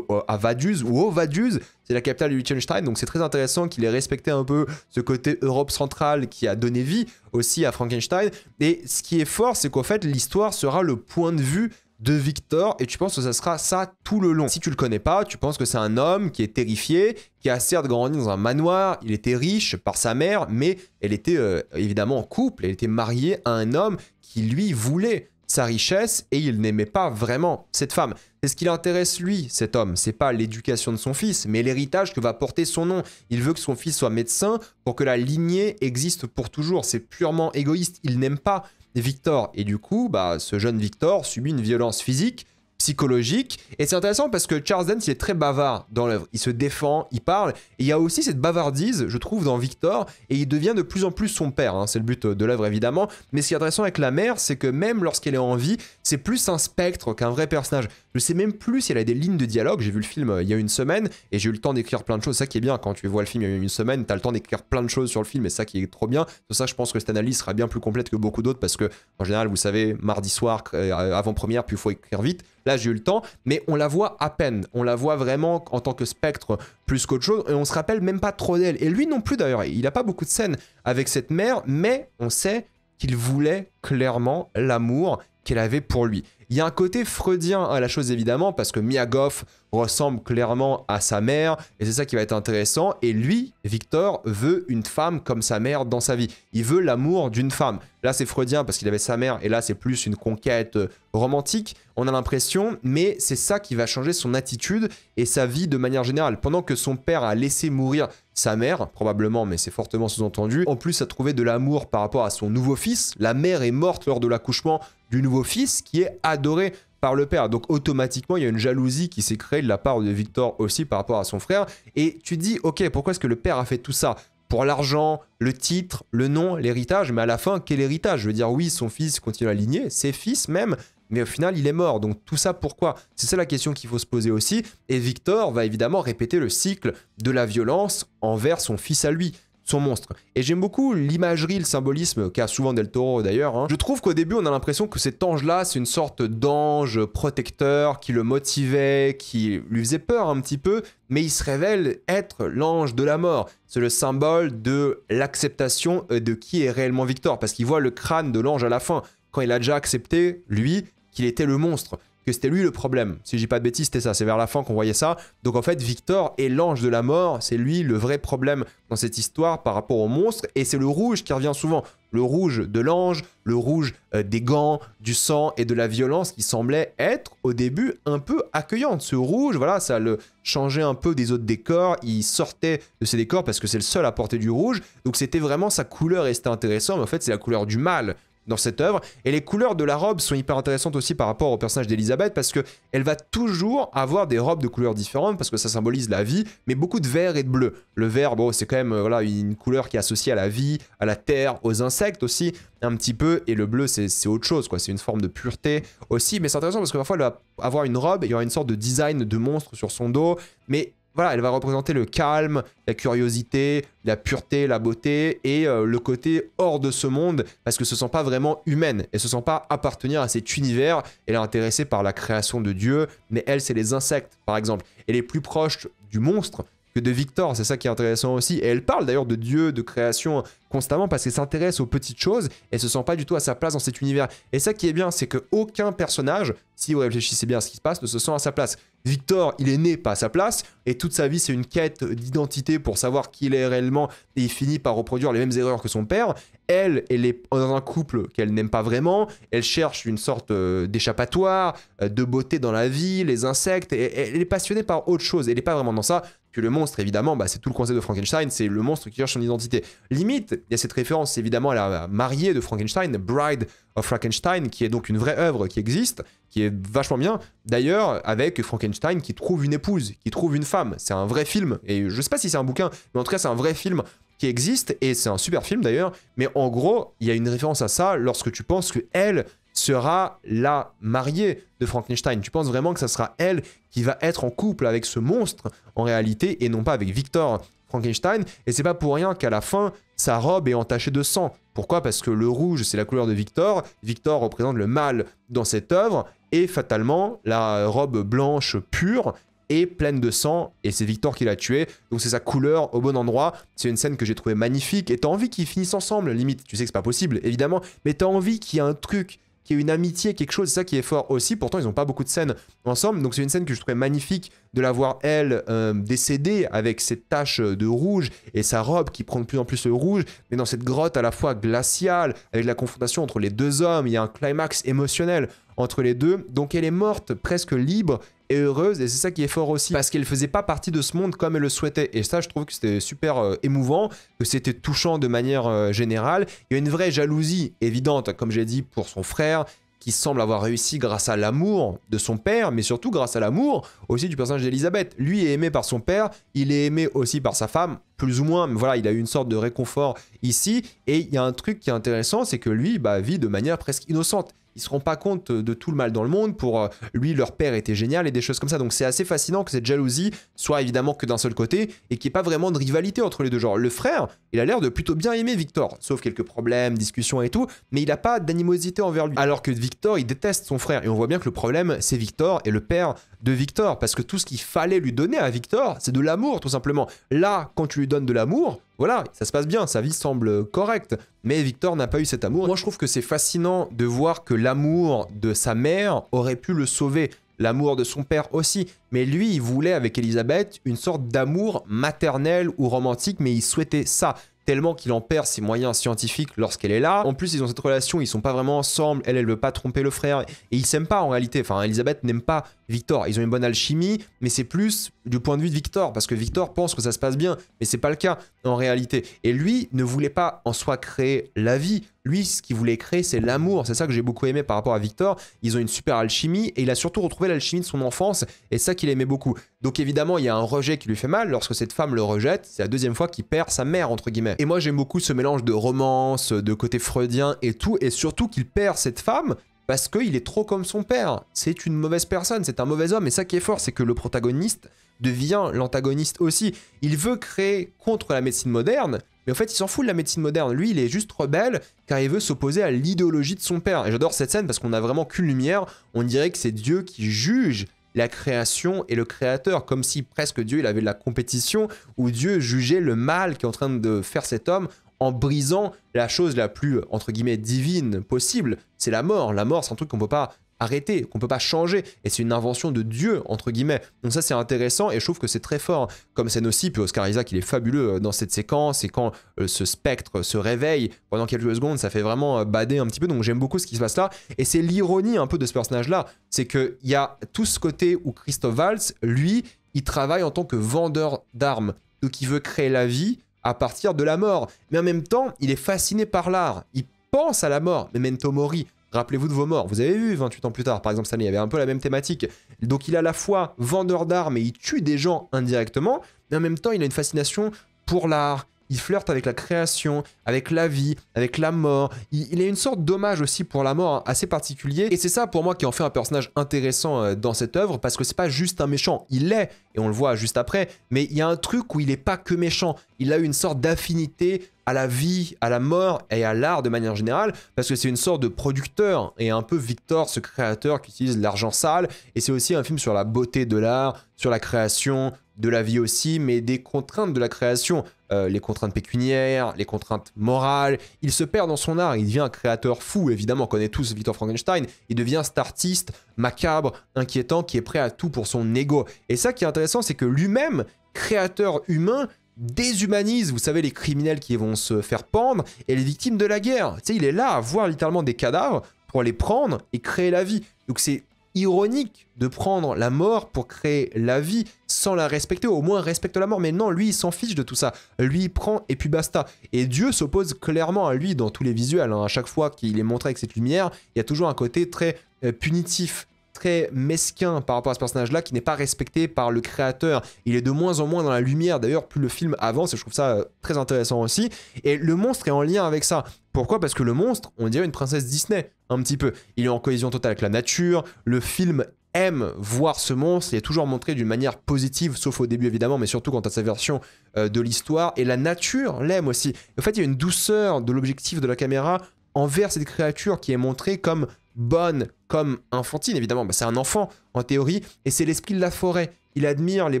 à Vaduz, ou au Vaduz, c'est la capitale de Liechtenstein, donc c'est très intéressant qu'il ait respecté un peu ce côté Europe centrale qui a donné vie aussi à Frankenstein, et ce qui est fort, c'est qu'en fait l'histoire sera le point de vue de Victor, et tu penses que ça sera ça tout le long. Si tu le connais pas, tu penses que c'est un homme qui est terrifié, qui a certes grandi dans un manoir, il était riche par sa mère, mais elle était évidemment en couple, elle était mariée à un homme qui lui voulait sa richesse et il n'aimait pas vraiment cette femme. C'est ce qui l'intéresse lui, cet homme, c'est pas l'éducation de son fils, mais l'héritage que va porter son nom. Il veut que son fils soit médecin pour que la lignée existe pour toujours, c'est purement égoïste, il n'aime pas Victor, et du coup, bah, ce jeune Victor subit une violence physique, psychologique, et c'est intéressant parce que Charles Dance il est très bavard dans l'œuvre, il se défend, il parle, et il y a aussi cette bavardise, je trouve, dans Victor, et il devient de plus en plus son père, hein, c'est le but de l'œuvre évidemment, mais ce qui est intéressant avec la mère, c'est que même lorsqu'elle est en vie, c'est plus un spectre qu'un vrai personnage. Je sais même plus si elle a des lignes de dialogue, j'ai vu le film il y a une semaine, et j'ai eu le temps d'écrire plein de choses, ça qui est bien, quand tu vois le film il y a une semaine, t'as le temps d'écrire plein de choses sur le film, et ça qui est trop bien, c'est ça je pense que cette analyse sera bien plus complète que beaucoup d'autres, parce que en général, vous savez, mardi soir, avant-première, puis il faut écrire vite. Là, j'ai eu le temps, mais on la voit à peine. On la voit vraiment en tant que spectre plus qu'autre chose, et on se rappelle même pas trop d'elle. Et lui non plus d'ailleurs, il n'a pas beaucoup de scènes avec cette mère, mais on sait qu'il voulait clairement l'amour qu'elle avait pour lui. Il y a un côté freudien à la chose évidemment, parce que Mia Goth ressemble clairement à sa mère, et c'est ça qui va être intéressant, et lui, Victor, veut une femme comme sa mère dans sa vie. Il veut l'amour d'une femme. Là, c'est freudien parce qu'il avait sa mère, et là, c'est plus une conquête romantique, on a l'impression, mais c'est ça qui va changer son attitude et sa vie de manière générale. Pendant que son père a laissé mourir sa mère, probablement, mais c'est fortement sous-entendu, en plus, a trouvé de l'amour par rapport à son nouveau fils. La mère est morte lors de l'accouchement du nouveau fils, qui est adoré par le père. Donc automatiquement, il y a une jalousie qui s'est créée de la part de Victor aussi par rapport à son frère. Et tu te dis, ok, pourquoi est-ce que le père a fait tout ça? Pour l'argent, le titre, le nom, l'héritage, mais à la fin, quel héritage? Je veux dire, oui, son fils continue à ligner, ses fils même, mais au final, il est mort. Donc tout ça, pourquoi? C'est ça la question qu'il faut se poser aussi. Et Victor va évidemment répéter le cycle de la violence envers son fils à lui, son monstre. Et j'aime beaucoup l'imagerie, le symbolisme qu'a souvent Del Toro d'ailleurs, hein. Je trouve qu'au début, on a l'impression que cet ange-là, c'est une sorte d'ange protecteur qui le motivait, qui lui faisait peur un petit peu, mais il se révèle être l'ange de la mort. C'est le symbole de l'acceptation de qui est réellement Victor, parce qu'il voit le crâne de l'ange à la fin, quand il a déjà accepté, lui, qu'il était le monstre, que c'était lui le problème. Si je dis pas de bêtises, c'était ça, c'est vers la fin qu'on voyait ça. Donc en fait, Victor est l'ange de la mort, c'est lui le vrai problème dans cette histoire par rapport au monstre, et c'est le rouge qui revient souvent. Le rouge de l'ange, le rouge des gants, du sang et de la violence qui semblait être au début un peu accueillante. Ce rouge, voilà, ça le changeait un peu des autres décors, il sortait de ces décors parce que c'est le seul à porter du rouge, donc c'était vraiment sa couleur et c'était intéressant, mais en fait c'est la couleur du mal dans cette œuvre. Et les couleurs de la robe sont hyper intéressantes aussi par rapport au personnage d'Elisabeth, parce qu'elle va toujours avoir des robes de couleurs différentes, parce que ça symbolise la vie, mais beaucoup de vert et de bleu. Le vert, bon, c'est quand même voilà, une couleur qui est associée à la vie, à la terre, aux insectes aussi, un petit peu, et le bleu, c'est autre chose, quoi. C'est une forme de pureté aussi, mais c'est intéressant parce que parfois, elle va avoir une robe, et il y aura une sorte de design de monstre sur son dos, mais voilà, elle va représenter le calme, la curiosité, la pureté, la beauté et le côté hors de ce monde parce que ce ne se sent pas vraiment humaine. Elle ne se sent pas appartenir à cet univers. Elle est intéressée par la création de Dieu, mais elle, c'est les insectes, par exemple. Elle est plus proche du monstre que de Victor. C'est ça qui est intéressant aussi. Et elle parle d'ailleurs de Dieu, de création constamment parce qu'elle s'intéresse aux petites choses et elle se sent pas du tout à sa place dans cet univers. Et ça qui est bien, c'est qu'aucun personnage, si vous réfléchissez bien à ce qui se passe, ne se sent à sa place. Victor, il est né pas à sa place et toute sa vie, c'est une quête d'identité pour savoir qui il est réellement et il finit par reproduire les mêmes erreurs que son père. Elle est dans un couple qu'elle n'aime pas vraiment. Elle cherche une sorte d'échappatoire, de beauté dans la vie, les insectes. Et elle est passionnée par autre chose. Elle n'est pas vraiment dans ça. Que le monstre, évidemment, bah, c'est tout le concept de Frankenstein, c'est le monstre qui cherche son identité. Limite, il y a cette référence évidemment à la mariée de Frankenstein, Bride of Frankenstein, qui est donc une vraie œuvre qui existe, qui est vachement bien. D'ailleurs, avec Frankenstein qui trouve une épouse, qui trouve une femme. C'est un vrai film, et je sais pas si c'est un bouquin, mais en tout cas c'est un vrai film qui existe, et c'est un super film d'ailleurs. Mais en gros, il y a une référence à ça lorsque tu penses que elle sera la mariée de Frankenstein. Tu penses vraiment que ça sera elle qui va être en couple avec ce monstre en réalité et non pas avec Victor Frankenstein. Et c'est pas pour rien qu'à la fin, sa robe est entachée de sang. Pourquoi? Parce que le rouge, c'est la couleur de Victor. Victor représente le mal dans cette œuvre et fatalement, la robe blanche pure est pleine de sang et c'est Victor qui l'a tué. Donc c'est sa couleur au bon endroit. C'est une scène que j'ai trouvée magnifique et t'as envie qu'ils finissent ensemble. Limite, tu sais que c'est pas possible, évidemment, mais t'as envie qu'il y ait un truc, qu'il y ait une amitié, quelque chose, c'est ça qui est fort aussi. Pourtant, ils n'ont pas beaucoup de scènes ensemble. Donc c'est une scène que je trouvais magnifique de la voir, elle, décédée avec cette tache de rouge et sa robe qui prend de plus en plus le rouge, mais dans cette grotte à la fois glaciale, avec la confrontation entre les deux hommes. Il y a un climax émotionnel entre les deux. Donc elle est morte presque libre et heureuse, et c'est ça qui est fort aussi, parce qu'elle faisait pas partie de ce monde comme elle le souhaitait, et ça je trouve que c'était super émouvant, que c'était touchant de manière générale. Il y a une vraie jalousie évidente, comme j'ai dit, pour son frère, qui semble avoir réussi grâce à l'amour de son père, mais surtout grâce à l'amour aussi du personnage d'Elisabeth. Lui est aimé par son père, il est aimé aussi par sa femme, plus ou moins, mais voilà, il a eu une sorte de réconfort ici, et il y a un truc qui est intéressant, c'est que lui vit de manière presque innocente. Ils se rendent pas compte de tout le mal dans le monde. Pour lui, leur père était génial et des choses comme ça. Donc c'est assez fascinant que cette jalousie soit évidemment que d'un seul côté et qu'il n'y ait pas vraiment de rivalité entre les deux. Genre, le frère, il a l'air de plutôt bien aimer Victor, sauf quelques problèmes, discussions et tout, mais il n'a pas d'animosité envers lui. Alors que Victor, il déteste son frère. Et on voit bien que le problème, c'est Victor et le père de Victor, parce que tout ce qu'il fallait lui donner à Victor, c'est de l'amour, tout simplement. Là, quand tu lui donnes de l'amour, voilà, ça se passe bien, sa vie semble correcte, mais Victor n'a pas eu cet amour. Moi, je trouve que c'est fascinant de voir que l'amour de sa mère aurait pu le sauver, l'amour de son père aussi, mais lui, il voulait avec Elisabeth une sorte d'amour maternel ou romantique, mais il souhaitait ça. Tellement qu'il en perd ses moyens scientifiques lorsqu'elle est là. En plus, ils ont cette relation, ils sont pas vraiment ensemble. Elle veut pas tromper le frère. Et ils s'aiment pas en réalité. Enfin, Elisabeth n'aime pas Victor. Ils ont une bonne alchimie, mais c'est plus du point de vue de Victor. Parce que Victor pense que ça se passe bien, mais c'est pas le cas en réalité. Et lui ne voulait pas en soi créer la vie. Lui, ce qu'il voulait créer, c'est l'amour. C'est ça que j'ai beaucoup aimé par rapport à Victor. Ils ont une super alchimie et il a surtout retrouvé l'alchimie de son enfance. Et ça qu'il aimait beaucoup. Donc évidemment, il y a un rejet qui lui fait mal. Lorsque cette femme le rejette, c'est la deuxième fois qu'il perd sa mère, entre guillemets. Et moi, j'aime beaucoup ce mélange de romance, de côté freudien et tout. Et surtout qu'il perd cette femme parce qu'il est trop comme son père. C'est une mauvaise personne, c'est un mauvais homme. Et ça qui est fort, c'est que le protagoniste devient l'antagoniste aussi. Il veut créer contre la médecine moderne, mais en fait, il s'en fout de la médecine moderne. Lui, il est juste rebelle car il veut s'opposer à l'idéologie de son père. Et j'adore cette scène parce qu'on a vraiment qu'une lumière. On dirait que c'est Dieu qui juge la création et le créateur, comme si presque Dieu il avait de la compétition, où Dieu jugeait le mal qu'est en train de faire cet homme en brisant la chose la plus, entre guillemets, divine possible. C'est la mort. La mort, c'est un truc qu'on peut pas arrêter, qu'on peut pas changer, et c'est une invention de Dieu, entre guillemets. Donc ça, c'est intéressant, et je trouve que c'est très fort comme scène aussi. Puis Oscar Isaac, il est fabuleux dans cette séquence, et quand ce spectre se réveille pendant quelques secondes, ça fait vraiment bader un petit peu, donc j'aime beaucoup ce qui se passe là, et c'est l'ironie un peu de ce personnage-là, c'est qu'il y a tout ce côté où Christophe Waltz, lui, il travaille en tant que vendeur d'armes, donc il veut créer la vie à partir de la mort, mais en même temps, il est fasciné par l'art, il pense à la mort, Memento Mori. Rappelez-vous de vos morts. Vous avez vu 28 ans plus tard, par exemple, cette année, il y avait un peu la même thématique. Donc il est à la fois vendeur d'armes et il tue des gens indirectement, mais en même temps, il a une fascination pour l'art. Il flirte avec la création, avec la vie, avec la mort. Il a une sorte d'hommage aussi pour la mort assez particulier. Et c'est ça pour moi qui en fait un personnage intéressant dans cette œuvre, parce que c'est pas juste un méchant. Il l'est, et on le voit juste après, mais il y a un truc où il est pas que méchant. Il a une sorte d'affinité à la vie, à la mort et à l'art de manière générale, parce que c'est une sorte de producteur et un peu Victor, ce créateur qui utilise l'argent sale, et c'est aussi un film sur la beauté de l'art, sur la création, de la vie aussi, mais des contraintes de la création, les contraintes pécuniaires, les contraintes morales. Il se perd dans son art, il devient un créateur fou, évidemment, on connaît tous Victor Frankenstein, il devient cet artiste macabre, inquiétant, qui est prêt à tout pour son ego. Et ça qui est intéressant, c'est que lui-même, créateur humain, déshumanise, vous savez, les criminels qui vont se faire pendre et les victimes de la guerre. Tu sais, il est là à voir littéralement des cadavres pour les prendre et créer la vie. Donc c'est ironique de prendre la mort pour créer la vie sans la respecter, au moins respecte la mort, mais non, lui il s'en fiche de tout ça, lui il prend et puis basta. Et Dieu s'oppose clairement à lui dans tous les visuels, hein. À chaque fois qu'il est montré avec cette lumière, il y a toujours un côté très punitif, très mesquin par rapport à ce personnage-là qui n'est pas respecté par le créateur. Il est de moins en moins dans la lumière, d'ailleurs plus le film avance, et je trouve ça très intéressant aussi. Et le monstre est en lien avec ça. Pourquoi? Parce que le monstre, on dirait une princesse Disney, un petit peu. Il est en cohésion totale avec la nature, le film aime voir ce monstre, il est toujours montré d'une manière positive, sauf au début évidemment, mais surtout quant à sa version de l'histoire, et la nature l'aime aussi. En fait, il y a une douceur de l'objectif de la caméra envers cette créature qui est montrée comme bonne, comme enfantine, évidemment, c'est un enfant en théorie, et c'est l'esprit de la forêt. Il admire les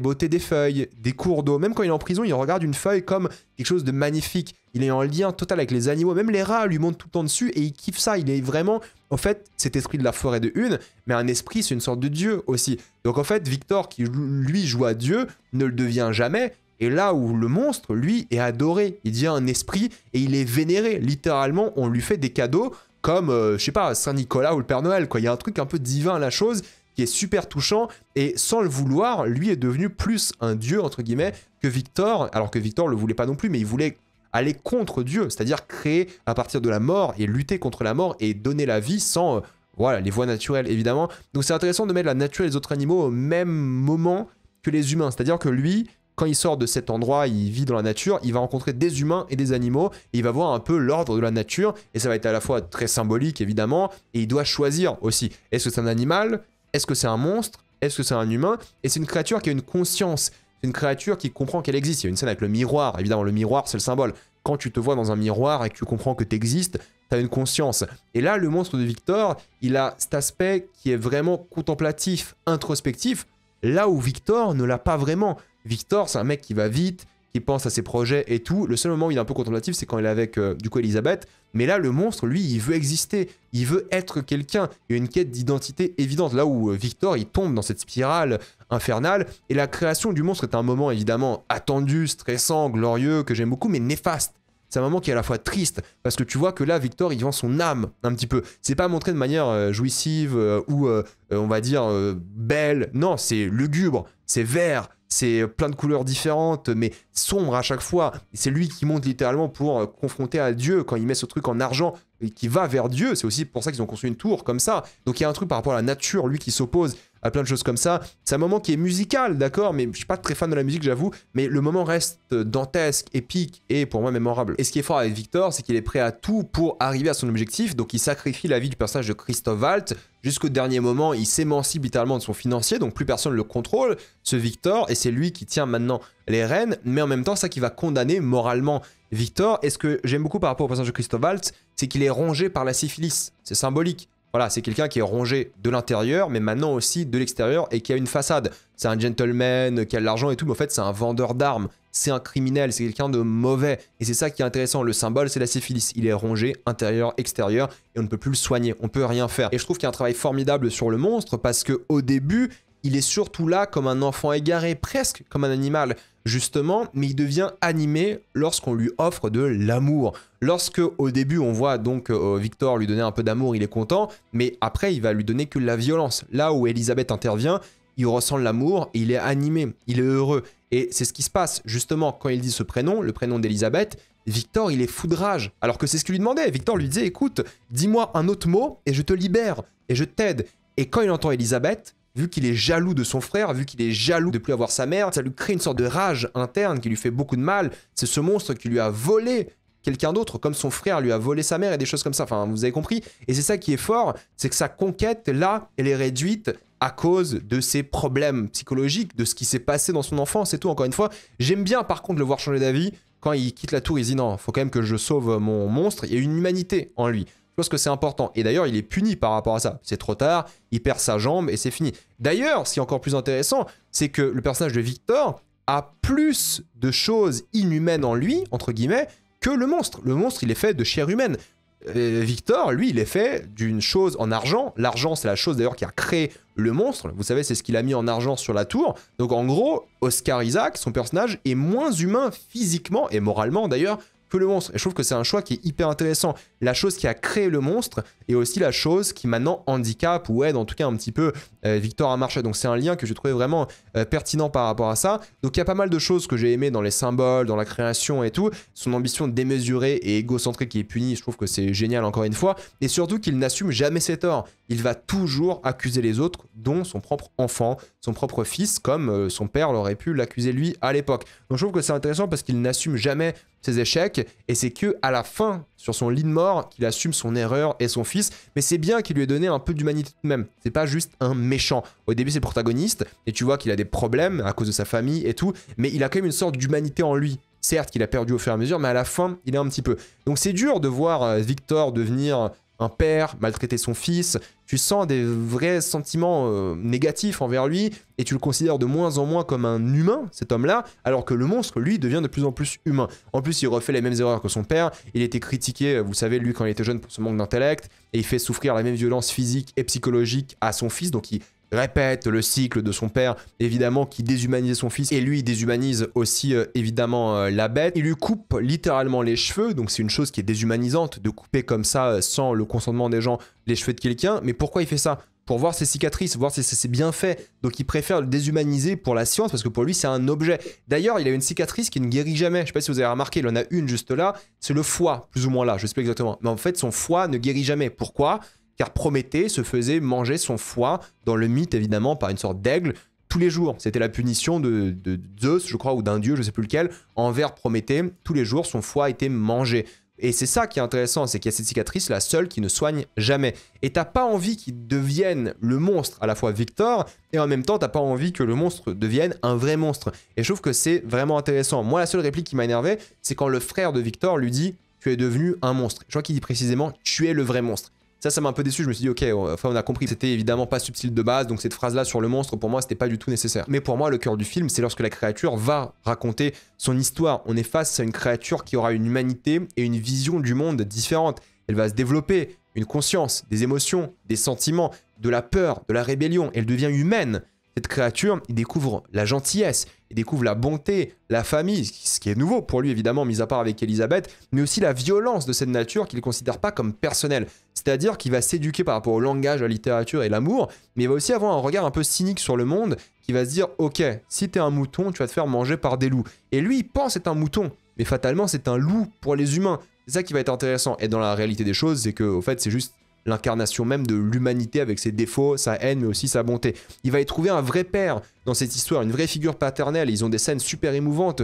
beautés des feuilles, des cours d'eau, même quand il est en prison, il regarde une feuille comme quelque chose de magnifique. Il est en lien total avec les animaux, même les rats lui montent tout le temps dessus, et il kiffe ça, il est vraiment, en fait, cet esprit de la forêt de une, mais un esprit, c'est une sorte de dieu aussi. Donc en fait, Victor, qui lui joue à Dieu, ne le devient jamais, et là où le monstre, lui, est adoré, il devient un esprit, et il est vénéré, littéralement, on lui fait des cadeaux, comme, je sais pas, Saint-Nicolas ou le Père Noël, quoi. Il y a un truc un peu divin à la chose qui est super touchant, et sans le vouloir, lui est devenu plus un dieu, entre guillemets, que Victor, alors que Victor le voulait pas non plus, mais il voulait aller contre Dieu, c'est-à-dire créer à partir de la mort et lutter contre la mort et donner la vie sans, voilà, les voies naturelles, évidemment. Donc c'est intéressant de mettre la nature et les autres animaux au même moment que les humains, c'est-à-dire que lui, quand il sort de cet endroit, il vit dans la nature, il va rencontrer des humains et des animaux, et il va voir un peu l'ordre de la nature, et ça va être à la fois très symbolique, évidemment, et il doit choisir aussi. Est-ce que c'est un animal? Est-ce que c'est un monstre? Est-ce que c'est un humain? Et c'est une créature qui a une conscience, c'est une créature qui comprend qu'elle existe. Il y a une scène avec le miroir, évidemment, le miroir, c'est le symbole. Quand tu te vois dans un miroir et que tu comprends que tu existes, tu as une conscience. Et là, le monstre de Victor, il a cet aspect qui est vraiment contemplatif, introspectif, là où Victor ne l'a pas vraiment. Victor, c'est un mec qui va vite, qui pense à ses projets et tout. Le seul moment où il est un peu contemplatif, c'est quand il est avec, du coup, Elisabeth. Mais là, le monstre, lui, il veut exister. Il veut être quelqu'un. Il y a une quête d'identité évidente. Là où Victor, il tombe dans cette spirale infernale. Et la création du monstre est un moment, évidemment, attendu, stressant, glorieux, que j'aime beaucoup, mais néfaste. C'est un moment qui est à la fois triste, parce que tu vois que là, Victor, il vend son âme un petit peu. C'est pas montré de manière jouissive ou, on va dire, belle. Non, c'est lugubre, c'est vert, c'est plein de couleurs différentes, mais sombre à chaque fois. C'est lui qui monte littéralement pour confronter à Dieu quand il met ce truc en argent et qui va vers Dieu. C'est aussi pour ça qu'ils ont construit une tour comme ça. Donc il y a un truc par rapport à la nature, lui qui s'oppose à plein de choses comme ça. C'est un moment qui est musical, d'accord, mais je suis pas très fan de la musique, j'avoue, mais le moment reste dantesque, épique et pour moi mémorable. Et ce qui est fort avec Victor, c'est qu'il est prêt à tout pour arriver à son objectif, donc il sacrifie la vie du personnage de Christophe Waltz. Jusqu'au dernier moment, il s'émancipe littéralement de son financier, donc plus personne ne le contrôle, ce Victor, et c'est lui qui tient maintenant les rênes, mais en même temps, ça qui va condamner moralement Victor. Et ce que j'aime beaucoup par rapport au personnage de Christophe Waltz, c'est qu'il est rongé par la syphilis, c'est symbolique. Voilà, c'est quelqu'un qui est rongé de l'intérieur, mais maintenant aussi de l'extérieur, et qui a une façade. C'est un gentleman, qui a de l'argent et tout, mais en fait, c'est un vendeur d'armes. C'est un criminel, c'est quelqu'un de mauvais. Et c'est ça qui est intéressant. Le symbole, c'est la syphilis. Il est rongé, intérieur, extérieur, et on ne peut plus le soigner. On peut rien faire. Et je trouve qu'il y a un travail formidable sur le monstre, parce qu'au début, il est surtout là comme un enfant égaré, presque comme un animal, justement, mais il devient animé lorsqu'on lui offre de l'amour. Lorsque, au début, on voit donc Victor lui donner un peu d'amour, il est content, mais après, il va lui donner que de la violence. Là où Elisabeth intervient, il ressent l'amour, et il est animé, il est heureux. Et c'est ce qui se passe, justement, quand il dit ce prénom, le prénom d'Elisabeth, Victor, il est fou de rage, alors que c'est ce qu'il lui demandait. Victor lui disait, écoute, dis-moi un autre mot, et je te libère, et je t'aide. Et quand il entend Elisabeth, vu qu'il est jaloux de son frère, vu qu'il est jaloux de ne plus avoir sa mère, ça lui crée une sorte de rage interne qui lui fait beaucoup de mal. C'est ce monstre qui lui a volé quelqu'un d'autre, comme son frère lui a volé sa mère et des choses comme ça. Enfin, vous avez compris. Et c'est ça qui est fort, c'est que sa conquête, là, elle est réduite à cause de ses problèmes psychologiques, de ce qui s'est passé dans son enfance et tout. Encore une fois, j'aime bien par contre le voir changer d'avis. quand il quitte la tour, il se dit non, faut quand même que je sauve mon monstre. Il y a une humanité en lui. Je pense que c'est important. Et d'ailleurs, il est puni par rapport à ça. C'est trop tard, il perd sa jambe et c'est fini. D'ailleurs, ce qui est encore plus intéressant, c'est que le personnage de Victor a plus de choses inhumaines en lui, entre guillemets, que le monstre. Le monstre, il est fait de chair humaine. Victor, lui, il est fait d'une chose en argent. L'argent, c'est la chose d'ailleurs qui a créé le monstre. Vous savez, c'est ce qu'il a mis en argent sur la tour. Donc en gros, Oscar Isaac, son personnage, est moins humain physiquement et moralement d'ailleurs que le monstre. Et je trouve que c'est un choix qui est hyper intéressant. La chose qui a créé le monstre et aussi la chose qui maintenant handicape ou aide en tout cas un petit peu Victor à marcher. Donc c'est un lien que j'ai trouvé vraiment pertinent par rapport à ça. Donc il y a pas mal de choses que j'ai aimé dans les symboles, dans la création et tout. Son ambition démesurée et égocentrée qui est punie, je trouve que c'est génial encore une fois. Et surtout qu'il n'assume jamais ses torts. Il va toujours accuser les autres, dont son propre enfant, son propre fils, comme son père l'aurait pu l'accuser lui à l'époque. Donc je trouve que c'est intéressant parce qu'il n'assume jamais ses échecs et c'est que à la fin, sur son lit de mort, qu'il assume son erreur et son fils. Mais c'est bien qu'il lui ait donné un peu d'humanité tout de même. C'est pas juste un méchant. Au début, c'est le protagoniste et tu vois qu'il a des problèmes à cause de sa famille et tout, mais il a quand même une sorte d'humanité en lui. Certes, qu'il a perdu au fur et à mesure, mais à la fin, il est un petit peu. Donc c'est dur de voir Victor devenir un père, maltraiter son fils. Tu sens des vrais sentiments négatifs envers lui et tu le considères de moins en moins comme un humain, cet homme-là, alors que le monstre, lui, devient de plus en plus humain. En plus, il refait les mêmes erreurs que son père. Il était critiqué, vous savez, lui, quand il était jeune pour ce manque d'intellect, et il fait souffrir la même violence physique et psychologique à son fils, donc il répète le cycle de son père, évidemment, qui déshumanisait son fils, et lui, il déshumanise aussi, évidemment, la bête. Il lui coupe littéralement les cheveux, donc c'est une chose qui est déshumanisante, de couper comme ça, sans le consentement des gens, les cheveux de quelqu'un. Mais pourquoi il fait ça? Pour voir ses cicatrices, voir si c'est bien fait. Donc il préfère le déshumaniser pour la science, parce que pour lui, c'est un objet. D'ailleurs, il a une cicatrice qui ne guérit jamais. Je sais pas si vous avez remarqué, il en a une juste là. C'est le foie, plus ou moins là, je sais pas exactement. Mais en fait, son foie ne guérit jamais. Pourquoi? Car Prométhée se faisait manger son foie, dans le mythe évidemment, par une sorte d'aigle, tous les jours. C'était la punition de Zeus, je crois, ou d'un dieu, je sais plus lequel, envers Prométhée. Tous les jours, son foie était mangé. Et c'est ça qui est intéressant, c'est qu'il y a cette cicatrice, la seule qui ne soigne jamais. Et t'as pas envie qu'il devienne le monstre, à la fois Victor, et en même temps, t'as pas envie que le monstre devienne un vrai monstre. Et je trouve que c'est vraiment intéressant. Moi, la seule réplique qui m'a énervé, c'est quand le frère de Victor lui dit « Tu es devenu un monstre ». Je crois qu'il dit précisément « Tu es le vrai monstre ». Ça m'a un peu déçu, je me suis dit ok, enfin on a compris, c'était évidemment pas subtil de base, donc cette phrase-là sur le monstre, pour moi, c'était pas du tout nécessaire. Mais pour moi, le cœur du film, c'est lorsque la créature va raconter son histoire. On est face à une créature qui aura une humanité et une vision du monde différente. Elle va se développer une conscience, des émotions, des sentiments, de la peur, de la rébellion. Elle devient humaine. Cette créature, il découvre la gentillesse, il découvre la bonté, la famille, ce qui est nouveau pour lui évidemment, mis à part avec Elisabeth, mais aussi la violence de cette nature qu'il ne considère pas comme personnelle. C'est-à-dire qu'il va s'éduquer par rapport au langage, à la littérature et l'amour, mais il va aussi avoir un regard un peu cynique sur le monde, qui va se dire « Ok, si t'es un mouton, tu vas te faire manger par des loups. » Et lui, il pense être un mouton, mais fatalement, c'est un loup pour les humains. C'est ça qui va être intéressant. Et dans la réalité des choses, c'est que, au fait, c'est juste l'incarnation même de l'humanité avec ses défauts, sa haine, mais aussi sa bonté. Il va y trouver un vrai père dans cette histoire, une vraie figure paternelle. Ils ont des scènes super émouvantes,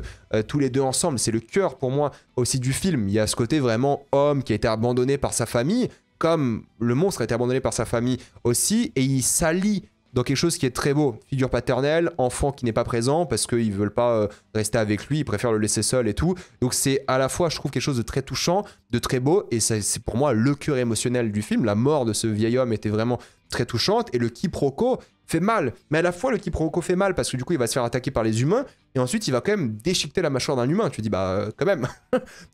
tous les deux ensemble. C'est le cœur pour moi aussi du film. Il y a ce côté vraiment homme qui a été abandonné par sa famille, comme le monstre a été abandonné par sa famille aussi, et il s'allie dans quelque chose qui est très beau. Figure paternelle, enfant qui n'est pas présent parce qu'ils ne veulent pas rester avec lui, ils préfèrent le laisser seul et tout. Donc c'est à la fois, je trouve, quelque chose de très touchant, de très beau, et c'est pour moi le cœur émotionnel du film. La mort de ce vieil homme était vraiment très touchante, et le quiproquo fait mal. Mais à la fois, le quiproquo fait mal parce que du coup, il va se faire attaquer par les humains, et ensuite, il va quand même déchiqueter la mâchoire d'un humain. Tu te dis, bah, quand même.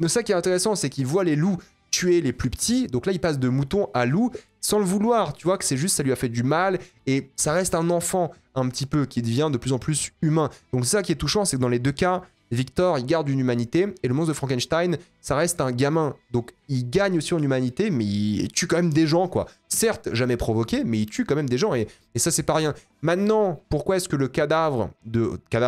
Donc ça qui est intéressant, c'est qu'il voit les loups tuer les plus petits. Donc là, il passe de mouton à loup sans le vouloir. Tu vois que c'est juste, ça lui a fait du mal, et ça reste un enfant un petit peu qui devient de plus en plus humain. Donc c'est ça qui est touchant, c'est que dans les deux cas, Victor, il garde une humanité, et le monstre de Frankenstein, ça reste un gamin. Donc il gagne aussi en humanité, mais il tue quand même des gens, quoi. Certes, jamais provoqué, mais il tue quand même des gens, et ça, c'est pas rien. Maintenant, pourquoi est-ce que le cadavre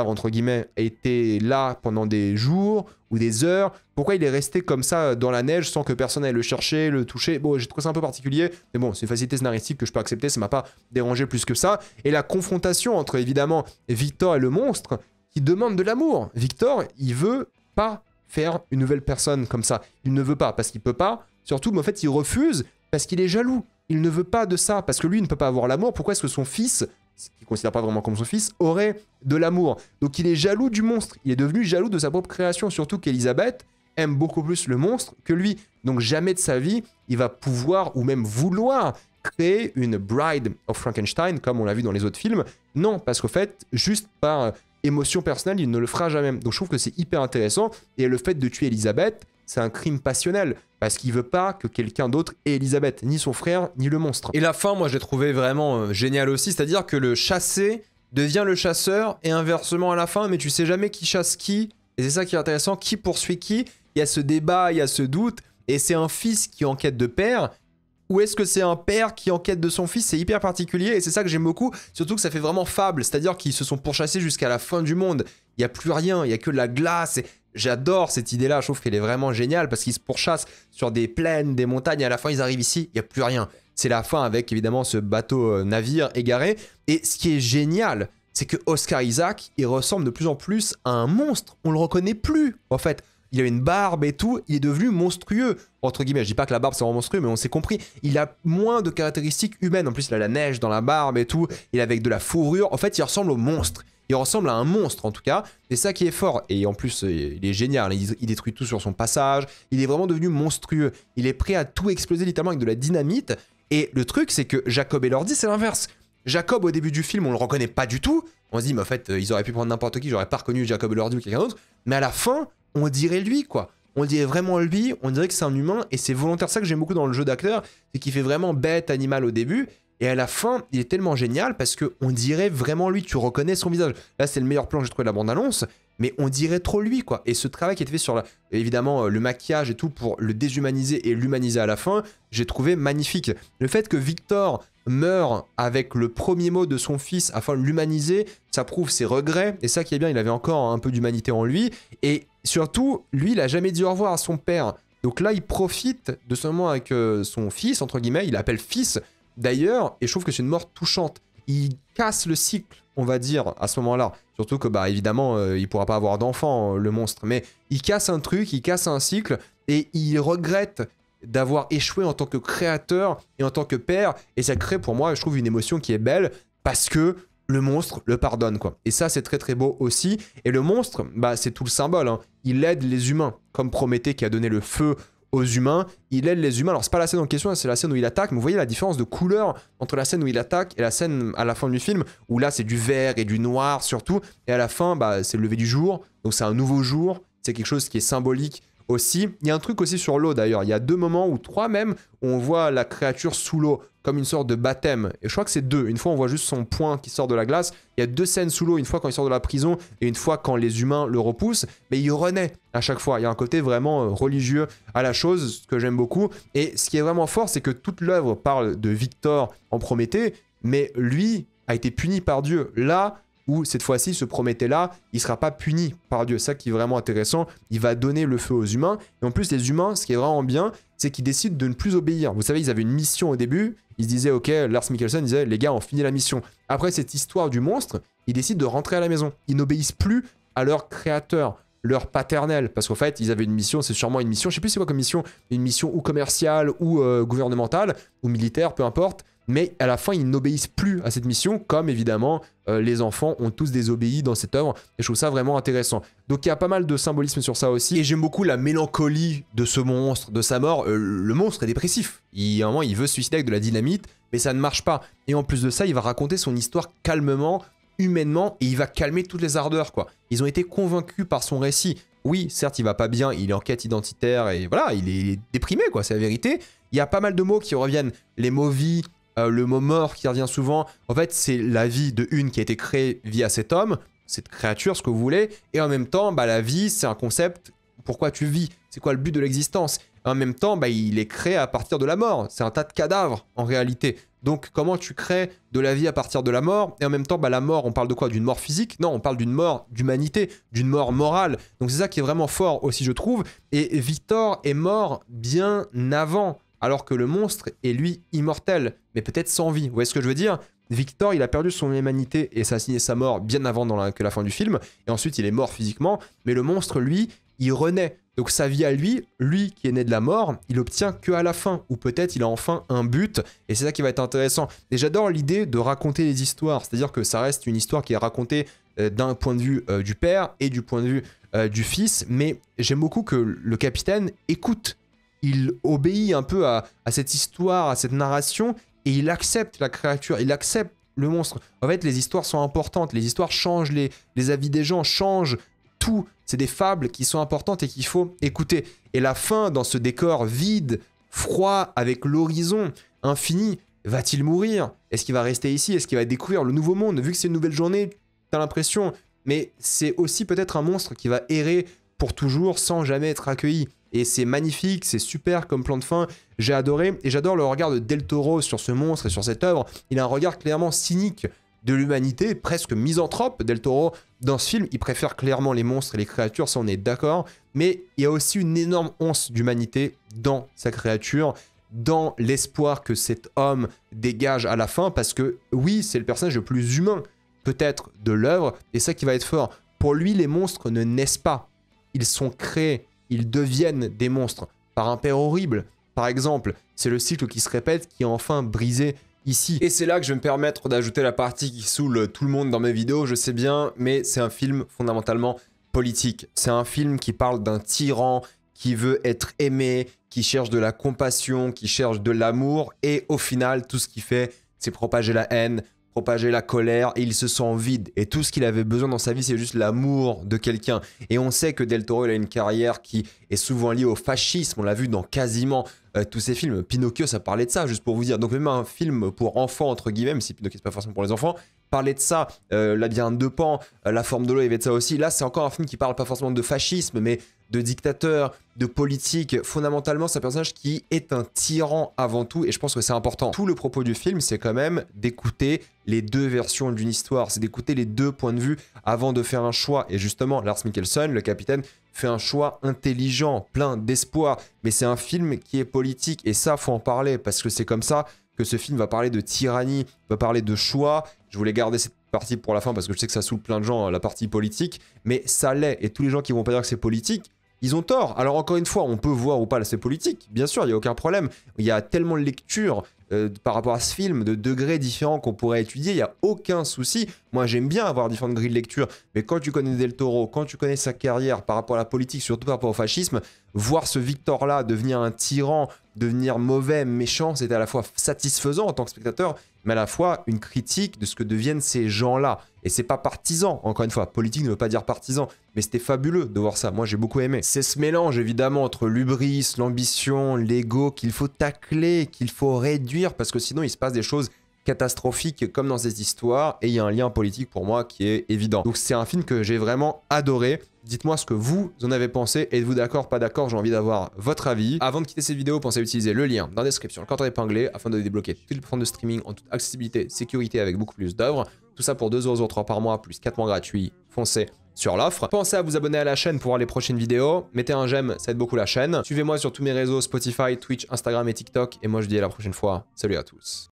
entre guillemets, a été là pendant des jours ou des heures? Pourquoi il est resté comme ça dans la neige sans que personne aille le chercher, le toucher? Bon, j'ai trouvé ça un peu particulier, mais bon, c'est une facilité scénaristique que je peux accepter, ça m'a pas dérangé plus que ça. Et la confrontation entre, évidemment, Victor et le monstre, qui demande de l'amour. Victor, il veut pas faire une nouvelle personne comme ça. Il ne veut pas, parce qu'il peut pas. Surtout, mais en fait, il refuse parce qu'il est jaloux. Il ne veut pas de ça, parce que lui, il ne peut pas avoir l'amour. Pourquoi est-ce que son fils ce qu'il ne considère pas vraiment comme son fils, aurait de l'amour. Donc il est jaloux du monstre, il est devenu jaloux de sa propre création, surtout qu'Elisabeth aime beaucoup plus le monstre que lui. Donc jamais de sa vie, il va pouvoir ou même vouloir créer une Bride of Frankenstein, comme on l'a vu dans les autres films. Non, parce qu'au fait, juste par émotion personnelle, il ne le fera jamais. Donc je trouve que c'est hyper intéressant. Et le fait de tuer Elisabeth, c'est un crime passionnel, parce qu'il veut pas que quelqu'un d'autre ait Elisabeth, ni son frère, ni le monstre. Et la fin, moi, je l'ai trouvé vraiment géniale aussi, c'est-à-dire que le chassé devient le chasseur, et inversement à la fin, mais tu sais jamais qui chasse qui, et c'est ça qui est intéressant, qui poursuit qui. Il y a ce débat, il y a ce doute, et c'est un fils qui enquête de père, ou est-ce que c'est un père qui enquête de son fils? C'est hyper particulier, et c'est ça que j'aime beaucoup, surtout que ça fait vraiment fable, c'est-à-dire qu'ils se sont pourchassés jusqu'à la fin du monde. Il n'y a plus rien, il n'y a que de la glace, et j'adore cette idée-là, je trouve qu'elle est vraiment géniale, parce qu'ils se pourchassent sur des plaines, des montagnes, et à la fin ils arrivent ici, il n'y a plus rien. C'est la fin avec évidemment ce bateau-navire égaré, et ce qui est génial, c'est que Oscar Isaac, il ressemble de plus en plus à un monstre, on le reconnaît plus, en fait. Il a une barbe et tout, il est devenu monstrueux, entre guillemets. Je dis pas que la barbe c'est vraiment monstrueux, mais on s'est compris. Il a moins de caractéristiques humaines. En plus, il a la neige dans la barbe et tout. Il est avec de la fourrure. En fait, il ressemble au monstre. Il ressemble à un monstre en tout cas. C'est ça qui est fort. Et en plus, il est génial. Il détruit tout sur son passage. Il est vraiment devenu monstrueux. Il est prêt à tout exploser littéralement avec de la dynamite. Et le truc, c'est que Jacob Elordi, c'est l'inverse. Jacob, au début du film, on le reconnaît pas du tout. On se dit, mais en fait, ils auraient pu prendre n'importe qui. J'aurais pas reconnu Jacob Elordi ou quelqu'un d'autre. Mais à la fin, on dirait lui, quoi. On dirait vraiment lui, on dirait que c'est un humain, et c'est volontaire. Ça que j'aime beaucoup dans le jeu d'acteur, c'est qu'il fait vraiment bête, animal au début, et à la fin, il est tellement génial parce qu'on dirait vraiment lui, tu reconnais son visage. Là, c'est le meilleur plan que j'ai trouvé de la bande-annonce, mais on dirait trop lui, quoi. Et ce travail qui a été fait sur, évidemment, le maquillage et tout pour le déshumaniser et l'humaniser à la fin, j'ai trouvé magnifique. Le fait que Victor meurt avec le premier mot de son fils afin de l'humaniser, ça prouve ses regrets, et ça qui est bien, il avait encore un peu d'humanité en lui, et surtout, lui, il a jamais dit au revoir à son père. Donc là, il profite de ce moment avec son fils, entre guillemets, il l'appelle fils, d'ailleurs, et je trouve que c'est une mort touchante. Il casse le cycle, on va dire, à ce moment-là. Surtout que, bah, évidemment, il pourra pas avoir d'enfant, le monstre, mais il casse un truc, il casse un cycle, et il regrette d'avoir échoué en tant que créateur et en tant que père, et ça crée pour moi, je trouve, une émotion qui est belle, parce que le monstre le pardonne, quoi. Et ça, c'est très très beau aussi. Et le monstre, bah, c'est tout le symbole, hein. Il aide les humains, comme Prométhée qui a donné le feu aux humains, il aide les humains. Alors c'est pas la scène en question, c'est la scène où il attaque, mais vous voyez la différence de couleur entre la scène où il attaque et la scène à la fin du film, où là c'est du vert et du noir surtout, et à la fin, bah, c'est le lever du jour, donc c'est un nouveau jour, c'est quelque chose qui est symbolique aussi. Il y a un truc aussi sur l'eau d'ailleurs, il y a 2 moments, ou 3 même, où on voit la créature sous l'eau, comme une sorte de baptême. Et je crois que c'est 2. Une fois, on voit juste son poing qui sort de la glace. Il y a 2 scènes sous l'eau, une fois quand il sort de la prison, et une fois quand les humains le repoussent. Mais il renaît à chaque fois. Il y a un côté vraiment religieux à la chose, ce que j'aime beaucoup. Et ce qui est vraiment fort, c'est que toute l'œuvre parle de Victor en Prométhée, mais lui a été puni par Dieu. Là où, cette fois-ci, ce Prométhée-là, il ne sera pas puni par Dieu. C'est ça qui est vraiment intéressant. Il va donner le feu aux humains. Et en plus, les humains, ce qui est vraiment bien, c'est qu'ils décident de ne plus obéir. Vous savez, ils avaient une mission au début. Ils se disaient, ok, Lars Mikkelsen disait, les gars, on finit la mission. Après cette histoire du monstre, ils décident de rentrer à la maison. Ils n'obéissent plus à leur créateur, leur paternel. Parce qu'en fait, ils avaient une mission, c'est sûrement une mission, je sais plus c'est quoi comme mission, une mission ou commerciale, ou gouvernementale, ou militaire, peu importe. Mais à la fin, ils n'obéissent plus à cette mission, comme évidemment les enfants ont tous désobéi dans cette œuvre. Et je trouve ça vraiment intéressant. Donc il y a pas mal de symbolisme sur ça aussi. Et j'aime beaucoup la mélancolie de ce monstre, de sa mort. Le monstre est dépressif. À un moment, il veut se suicider avec de la dynamite, mais ça ne marche pas. Et en plus de ça, il va raconter son histoire calmement, humainement, et il va calmer toutes les ardeurs, quoi. Ils ont été convaincus par son récit. Oui, certes, il va pas bien, il est en quête identitaire, et voilà, il est déprimé, quoi, c'est la vérité. Il y a pas mal de mots qui reviennent. Les mots vie, le mot mort qui revient souvent. En fait, c'est la vie de une qui a été créée via cet homme, cette créature, ce que vous voulez. Et en même temps, bah, la vie, c'est un concept. Pourquoi tu vis? C'est quoi le but de l'existence? En même temps, bah, il est créé à partir de la mort. C'est un tas de cadavres, en réalité. Donc, comment tu crées de la vie à partir de la mort? Et en même temps, bah, la mort, on parle de quoi? D'une mort physique? Non, on parle d'une mort d'humanité, d'une mort morale. Donc, c'est ça qui est vraiment fort aussi, je trouve. Et Victor est mort bien avant, alors que le monstre est, lui, immortel, mais peut-être sans vie. Vous voyez ce que je veux dire? Victor, il a perdu son humanité et ça a signé sa mort bien avant que la fin du film, et ensuite il est mort physiquement, mais le monstre, lui, il renaît. Donc sa vie à lui qui est né de la mort, il obtient que à la fin, ou peut-être il a enfin un but, et c'est ça qui va être intéressant. Et j'adore l'idée de raconter les histoires, c'est-à-dire que ça reste une histoire qui est racontée d'un point de vue du père et du point de vue du fils, mais j'aime beaucoup que le capitaine écoute, il obéit un peu à cette histoire, à cette narration, et il accepte la créature, il accepte le monstre. En fait, les histoires sont importantes, les histoires changent les avis des gens, changent tout. C'est des fables qui sont importantes et qu'il faut écouter. Et la fin, dans ce décor vide, froid, avec l'horizon infini, va-t-il mourir? Est-ce qu'il va rester ici? Est-ce qu'il va découvrir le nouveau monde? Vu que c'est une nouvelle journée, t'as l'impression. Mais c'est aussi peut-être un monstre qui va errer pour toujours sans jamais être accueilli. Et c'est magnifique, c'est super comme plan de fin. J'ai adoré. Et j'adore le regard de Del Toro sur ce monstre et sur cette œuvre. Il a un regard clairement cynique de l'humanité, presque misanthrope. Del Toro, dans ce film, il préfère clairement les monstres et les créatures, ça on est d'accord, mais il y a aussi une énorme once d'humanité dans sa créature, dans l'espoir que cet homme dégage à la fin, parce que oui, c'est le personnage le plus humain, peut-être, de l'œuvre, et ça qui va être fort. Pour lui, les monstres ne naissent pas, ils sont créés, ils deviennent des monstres, par un père horrible. Par exemple, c'est le cycle qui se répète, qui est enfin brisé ici. Et c'est là que je vais me permettre d'ajouter la partie qui saoule tout le monde dans mes vidéos, je sais bien, mais c'est un film fondamentalement politique. C'est un film qui parle d'un tyran qui veut être aimé, qui cherche de la compassion, qui cherche de l'amour, et au final, tout ce qu'il fait, c'est propager la haine, propager la colère, et il se sent vide. Et tout ce qu'il avait besoin dans sa vie, c'est juste l'amour de quelqu'un. Et on sait que Del Toro, il a une carrière qui est souvent liée au fascisme, on l'a vu dans quasiment tous ces films. Pinocchio, ça parlait de ça, juste pour vous dire. Donc même un film pour enfants, entre guillemets, même si Pinocchio, c'est pas forcément pour les enfants, parlait de ça. Labyrinthe de Pan, La forme de l'eau, il y avait de ça aussi. Là, c'est encore un film qui parle pas forcément de fascisme, mais de dictateur, de politique. Fondamentalement, c'est un personnage qui est un tyran avant tout, et je pense que c'est important. Tout le propos du film, c'est quand même d'écouter les deux versions d'une histoire, c'est d'écouter les deux points de vue avant de faire un choix. Et justement, Lars Mikkelsen, le capitaine, fait un choix intelligent, plein d'espoir, mais c'est un film qui est politique, et ça, faut en parler, parce que c'est comme ça que ce film va parler de tyrannie, va parler de choix. Je voulais garder cette partie pour la fin, parce que je sais que ça saoule plein de gens, la partie politique, mais ça l'est, et tous les gens qui vont pas dire que c'est politique, ils ont tort. Alors encore une fois, on peut voir ou pas c'est politique, bien sûr, il n'y a aucun problème. Il y a tellement de lectures par rapport à ce film, de degrés différents qu'on pourrait étudier, il n'y a aucun souci. Moi, j'aime bien avoir différentes grilles de lecture, mais quand tu connais Del Toro, quand tu connais sa carrière par rapport à la politique, surtout par rapport au fascisme, voir ce Victor-là devenir un tyran, devenir mauvais, méchant, c'était à la fois satisfaisant en tant que spectateur, mais à la fois une critique de ce que deviennent ces gens-là. Et c'est pas partisan, encore une fois, politique ne veut pas dire partisan, mais c'était fabuleux de voir ça, moi j'ai beaucoup aimé. C'est ce mélange évidemment entre l'hubris, l'ambition, l'ego qu'il faut tacler, qu'il faut réduire, parce que sinon il se passe des choses catastrophiques comme dans cette histoire, et il y a un lien politique pour moi qui est évident. Donc c'est un film que j'ai vraiment adoré. Dites-moi ce que vous en avez pensé, êtes-vous d'accord, pas d'accord, j'ai envie d'avoir votre avis. Avant de quitter cette vidéo, pensez à utiliser le lien dans la description, le compteur épinglé, afin de débloquer toutes les plateformes de streaming en toute accessibilité, sécurité avec beaucoup plus d'œuvres. Tout ça pour 2,03€ par mois, plus 4 mois gratuits, foncez sur l'offre. Pensez à vous abonner à la chaîne pour voir les prochaines vidéos, mettez un j'aime, ça aide beaucoup la chaîne. Suivez-moi sur tous mes réseaux, Spotify, Twitch, Instagram et TikTok, et moi je vous dis à la prochaine fois, salut à tous.